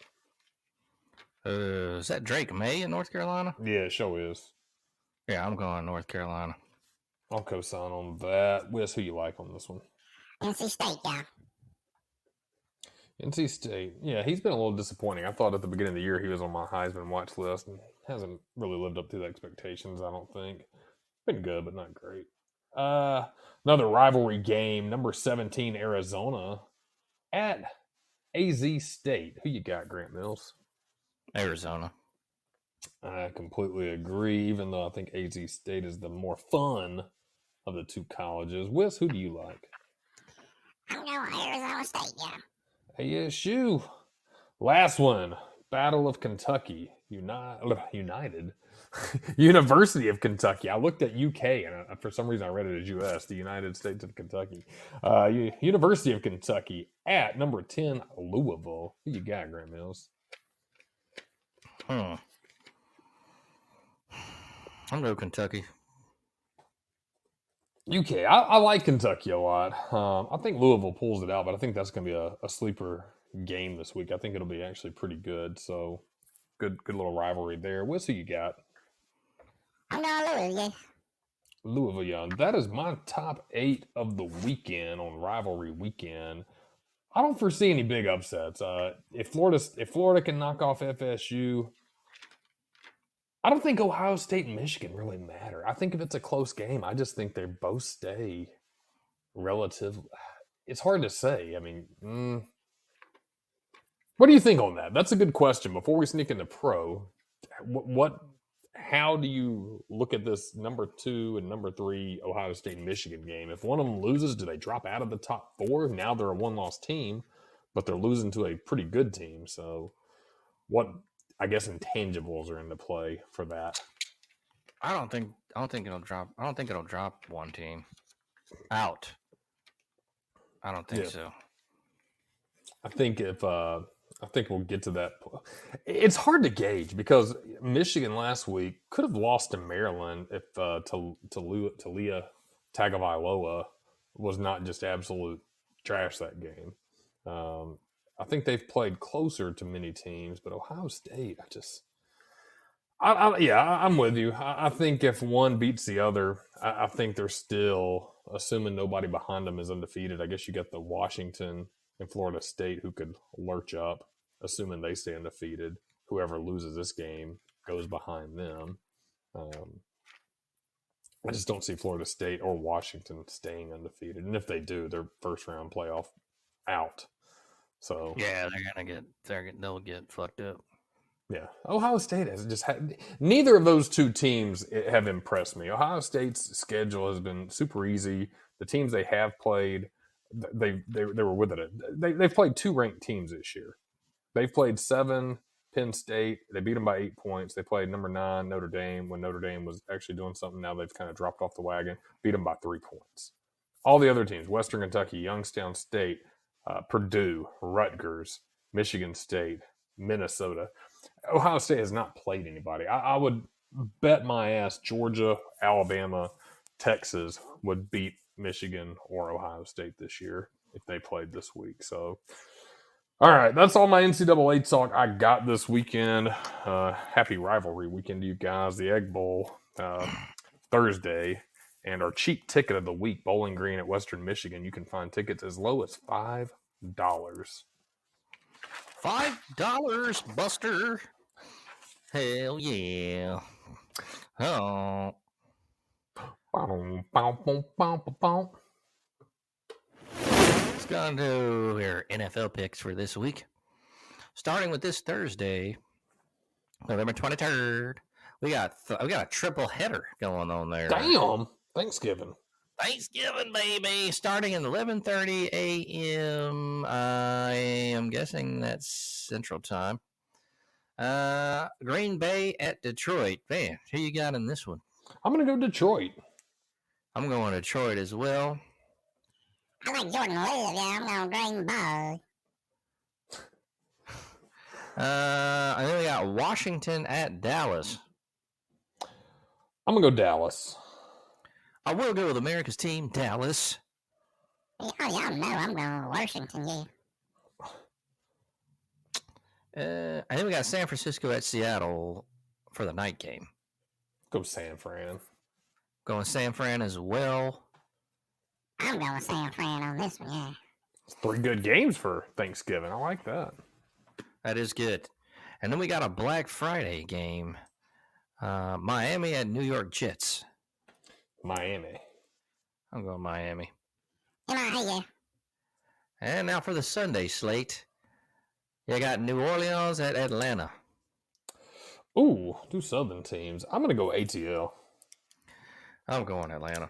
Is that Drake May in North Carolina? Yeah, it sure is. Yeah, I'm going North Carolina. I'll co-sign on that. Whis, who you like on this one? NC State, yeah. NC State. Yeah, he's been a little disappointing. I thought at the beginning of the year he was on my Heisman watch list and hasn't really lived up to the expectations, I don't think. Been good, but not great. Another rivalry game. Number 17, Arizona at AZ State. Who you got, Grant Mills? Arizona. I completely agree, even though I think AZ State is the more fun of the two colleges. Whis, who do you like? I'm going Arizona State, yeah. ASU. Last one. Battle of Kentucky. United. University of Kentucky. I looked at UK, and for some reason I read it as US, the United States of Kentucky. University of Kentucky at number 10, Louisville. Who you got, Grant Mills? I'm going to go Kentucky. UK. I like Kentucky a lot. I think Louisville pulls it out, but I think that's going to be a sleeper game this week. I think it'll be actually pretty good. So good little rivalry there. What's who you got? I'm going Louisville, yeah. Louisville, yeah. That is my top 8 of the weekend on rivalry weekend. I don't foresee any big upsets. If Florida can knock off FSU, I don't think Ohio State and Michigan really matter. I think if it's a close game, I just think they both stay relative. It's hard to say. I mean, what do you think on that? That's a good question. Before we sneak into pro, how do you look at this number 2 and number 3 Ohio State and Michigan game? If one of them loses, do they drop out of the top 4? Now they're a one-loss team, but they're losing to a pretty good team. So what, I guess, intangibles are into play for that? I don't think it'll drop. I don't think it'll drop one team out. I don't think so. I think we'll get to that. It's hard to gauge because Michigan last week could have lost to Maryland if Talia Tagovailoa was not just absolute trash that game. I think they've played closer to many teams, but Ohio State, I'm with you. I think if one beats the other, I think they're still, assuming nobody behind them is undefeated. I guess you got the Washington and Florida State who could lurch up, assuming they stay undefeated. Whoever loses this game goes behind them. I just don't see Florida State or Washington staying undefeated, and if they do, they're first round playoff out. So Yeah, they'll get fucked up. yeah, Ohio State has just had neither of those two teams have impressed me. Ohio State's schedule has been super easy. The teams they have played, they were with it. They've played 2 ranked teams this year. They've played 7 Penn State. They beat them by 8 points. They played number 9 Notre Dame when Notre Dame was actually doing something. Now they've kind of dropped off the wagon. Beat them by 3 points. All the other teams: Western Kentucky, Youngstown State, Purdue, Rutgers, Michigan State, Minnesota. Ohio State has not played anybody. I would bet my ass Georgia, Alabama, Texas would beat Michigan or Ohio State this year if they played this week. So, all right, that's all my NCAA talk I got this weekend. Happy rivalry weekend to you guys. The Egg Bowl Thursday, and our cheap ticket of the week, Bowling Green at Western Michigan. You can find tickets as low as $5. $5, Buster. Hell yeah. Oh. Let's go on to our NFL picks for this week. Starting with this Thursday, November 23rd, we got a triple header going on there. Damn. Thanksgiving, baby. Starting at 11:30 a.m. I am guessing that's Central Time. Green Bay at Detroit. Man, who you got in this one? I'm going to go Detroit. I'm going Detroit as well. I like Jordan Love. Yeah, I'm going Green Bay. And then we got Washington at Dallas. I'm going to go Dallas. I will go with America's team, Dallas. Yeah, y'all know I'm going Washington, yeah. And then we got San Francisco at Seattle for the night game. Go San Fran. Going San Fran as well. I'm going San Fran on this one, yeah. It's 3 good games for Thanksgiving. I like that. That is good. And then we got a Black Friday game. Miami at New York Jets. Miami. I'm going Miami. You know, yeah. And now for the Sunday slate. You got New Orleans at Atlanta. Ooh, 2 Southern teams. I'm going to go ATL. I'm going Atlanta.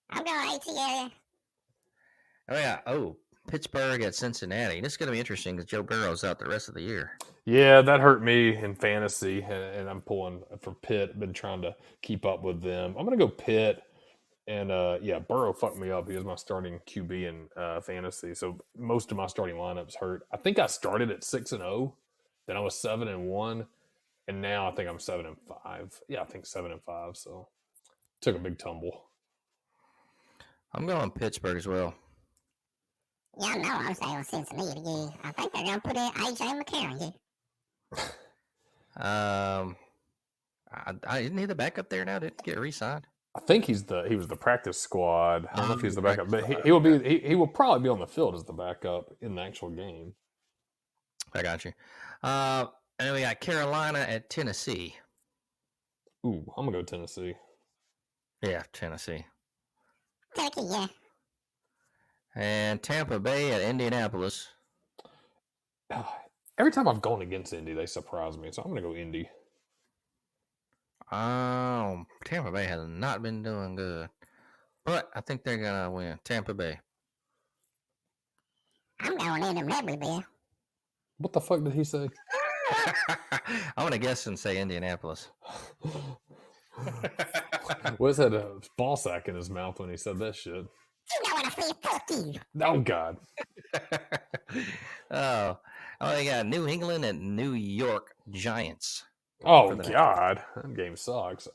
I'm going ATL. Pittsburgh at Cincinnati. This is going to be interesting because Joe Burrow's out the rest of the year. Yeah, that hurt me in fantasy, and I'm pulling for Pitt. Been trying to keep up with them. I'm going to go Pitt, and Burrow fucked me up. He was my starting QB in fantasy, so most of my starting lineups hurt. I think I started at 6-0, then I was 7-1, and now I think I'm 7-5. Yeah, I think 7-5. So took a big tumble. I'm going Pittsburgh as well. Yeah, I know I'm saying Cincinnati, yeah. I think they're going to put in A.J. McCarron, yeah. Isn't he the backup there now? Didn't get re-signed. I think he was the practice squad. I don't know if he's the backup, but he will probably be on the field as the backup in the actual game. I got you. And then we got Carolina at Tennessee. Ooh, I'm gonna go Tennessee. Yeah, Tennessee. Turkey, yeah. And Tampa Bay at Indianapolis. Every time I've gone against Indy, they surprise me. So I'm gonna go Indy. Tampa Bay has not been doing good, but I think they're gonna win. Tampa Bay. I'm going into McRib. What the fuck did he say? I'm gonna guess and say Indianapolis. Whis had a ball sack in his mouth when he said that shit. You know what I said? Fuck you. Oh God. Oh, they got New England and New York Giants. Oh For the- God, that game sucks.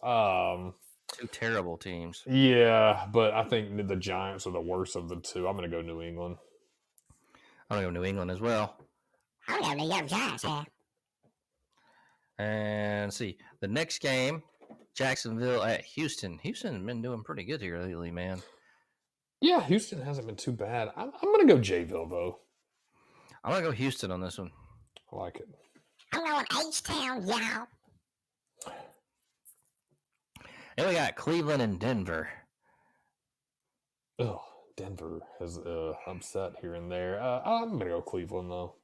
Two terrible teams. Yeah, but I think the Giants are the worst of the two. I'm gonna go New England. I'm gonna go New England as well. I don't know New York Giants have. And see the next game, Jacksonville at Houston. Houston's been doing pretty good here lately, man. Yeah, Houston hasn't been too bad. I'm gonna go Jayville though. I'm gonna go Houston on this one. I like it. I'm going H-Town, y'all. And we got Cleveland and Denver. Oh, Denver has upset here and there. I'm gonna go Cleveland though.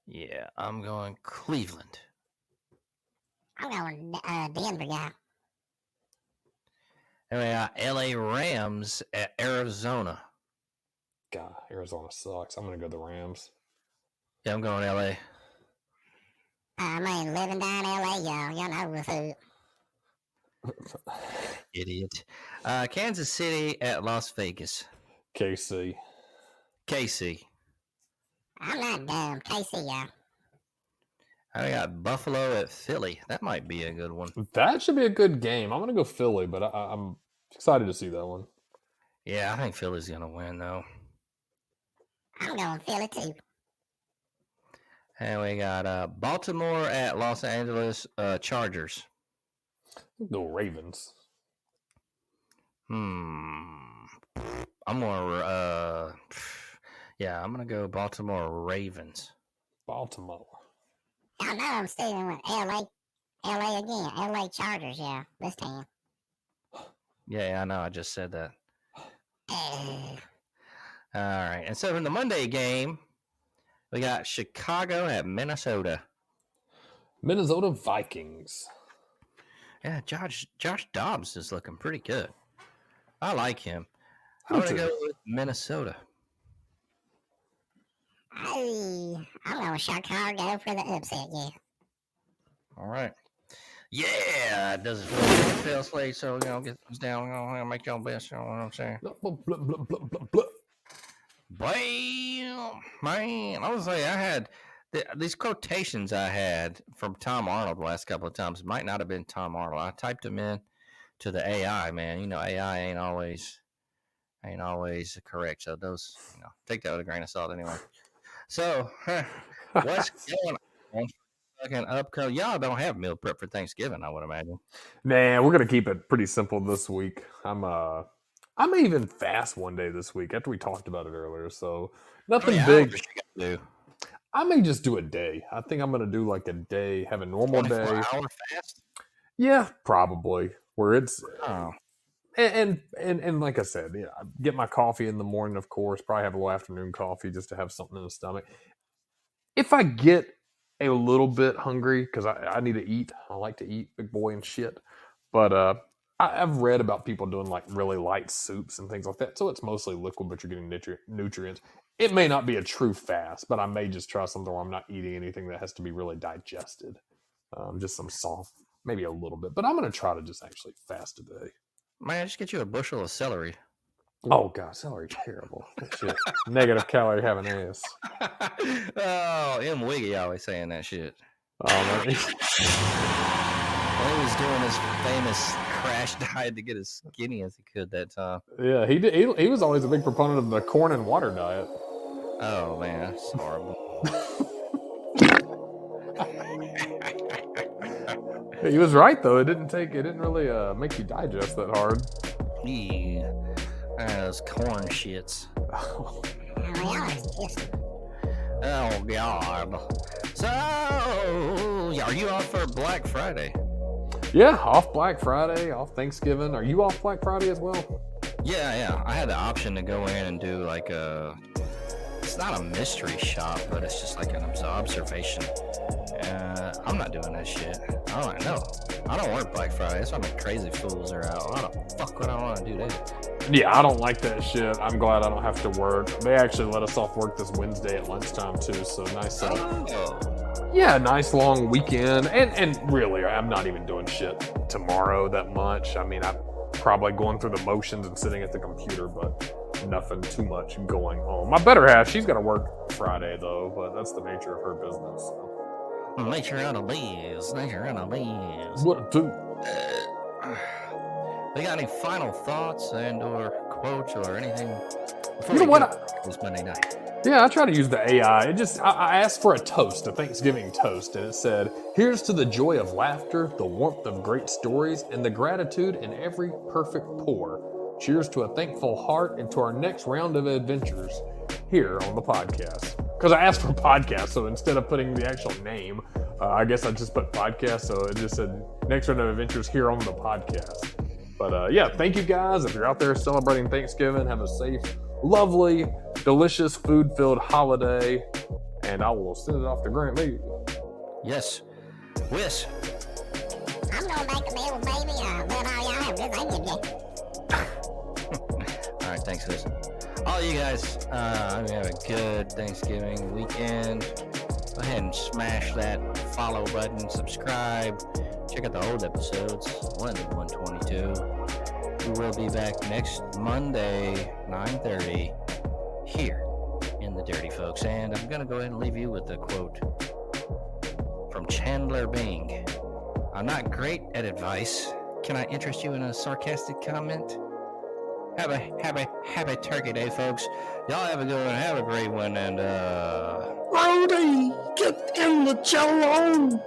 Yeah, I'm going Cleveland. I'm going Denver, y'all. And we got LA Rams at Arizona. God, Arizona sucks. I'm gonna go the Rams. Yeah, I'm going LA. I mean, living down LA, y'all. Y'all know what's up. Idiot. Kansas City at Las Vegas. KC. KC. I'm not dumb. KC, y'all. I got Buffalo at Philly. That might be a good one. That should be a good game. I'm gonna go Philly, but I'm excited to see that one. Yeah, I think Philly's gonna win though. I'm going Philly, too. And we got Baltimore at Los Angeles Chargers. No Ravens. I'm gonna I'm gonna go Baltimore Ravens. Baltimore. Y'all know I'm staying with LA again. LA Chargers, yeah. This time. Yeah, I know. I just said that. Uh, All right. And so in the Monday game, we got Chicago at Minnesota. Minnesota Vikings. Yeah, Josh Dobbs is looking pretty good. I like him. Me I'm gonna too. go with Minnesota. I'm going Chicago for the upset, yeah. All right. Yeah, it doesn't feel slate, so get things down. Make your best. You know what I'm saying? Blah, blah, blah, blah, blah, blah. Bam, man. I was like, I had these quotations I had from Tom Arnold the last couple of times. Might not have been Tom Arnold. I typed them in to the AI, man. You know, AI ain't always correct. So those, take that with a grain of salt anyway. So what's going on? Fucking upcoming. Y'all don't have meal prep for Thanksgiving, I would imagine. Nah, we're gonna keep it pretty simple this week. I may even fast one day this week after we talked about it earlier. So nothing big. Do I may just do a day. I think I'm gonna do like a day, have a normal day. 24-hour fast? Yeah, probably. Where it's Oh. and like I said, I get my coffee in the morning, of course. Probably have a little afternoon coffee just to have something in the stomach. If I get a little bit hungry, because I need to eat. I like to eat, big boy and shit. But I've read about people doing like really light soups and things like that. So it's mostly liquid, but you're getting nutrients. It may not be a true fast, but I may just try something where I'm not eating anything that has to be really digested. Just some soft, maybe a little bit. But I'm going to try to just actually fast today. Man, just get you a bushel of celery. Oh, God, celery terrible. That shit. Negative calorie having ass. Oh, M. Wiggy always saying that shit. Oh, man. When he was doing his famous crash diet to get as skinny as he could that time. Yeah, he did. He was always a big proponent of the corn and water diet. Oh, man, that's horrible. He was right though. It didn't really make you digest that hard. Yeah. Those corn shits. Oh, God. So, are you off for Black Friday? Yeah, off Black Friday, off Thanksgiving. Are you off Black Friday as well? Yeah. I had the option to go in and do like it's not a mystery shop, but it's just like an observation. I'm not doing that shit. I don't work Black Friday. That's why my crazy fools are out. Why the fuck would I want to do that? Yeah, I don't like that shit. I'm glad I don't have to work. They actually let us off work this Wednesday at lunchtime too, so nice. Yeah, nice long weekend. And really, I'm not even doing shit tomorrow that much. I mean, I probably going through the motions and sitting at the computer, but nothing too much going on. My better half, she's got to work Friday though, but that's the nature of her business. So. Nature out of bees. Nature out of bees. What do? They got any final thoughts and/or quotes or anything? You know what? This Monday night. Yeah, I try to use the AI. I asked for a toast, a Thanksgiving toast, and it said, "Here's to the joy of laughter, the warmth of great stories, and the gratitude in every perfect pour. Cheers to a thankful heart and to our next round of adventures here on the podcast." Because I asked for podcast, so instead of putting the actual name, I guess I just put podcast, so it just said next round of adventures here on the podcast. But yeah, thank you guys. If you're out there celebrating Thanksgiving, have a safe, lovely, delicious, food-filled holiday, and I will send it off to Grant Lee. Yes. Whis. I'm gonna make a meal, baby. Let all y'all have good Thanksgiving. All right, thanks, Whis. All you guys, have a good Thanksgiving weekend. Go ahead and smash that follow button, subscribe. Check out the old episodes, 122. We will be back next Monday, 9:30, here in the Dirty Folks. And I'm going to go ahead and leave you with a quote from Chandler Bing. I'm not great at advice. Can I interest you in a sarcastic comment? Have a turkey day, folks. Y'all have a good one. Have a great one. And, Rowdy, get in the jello.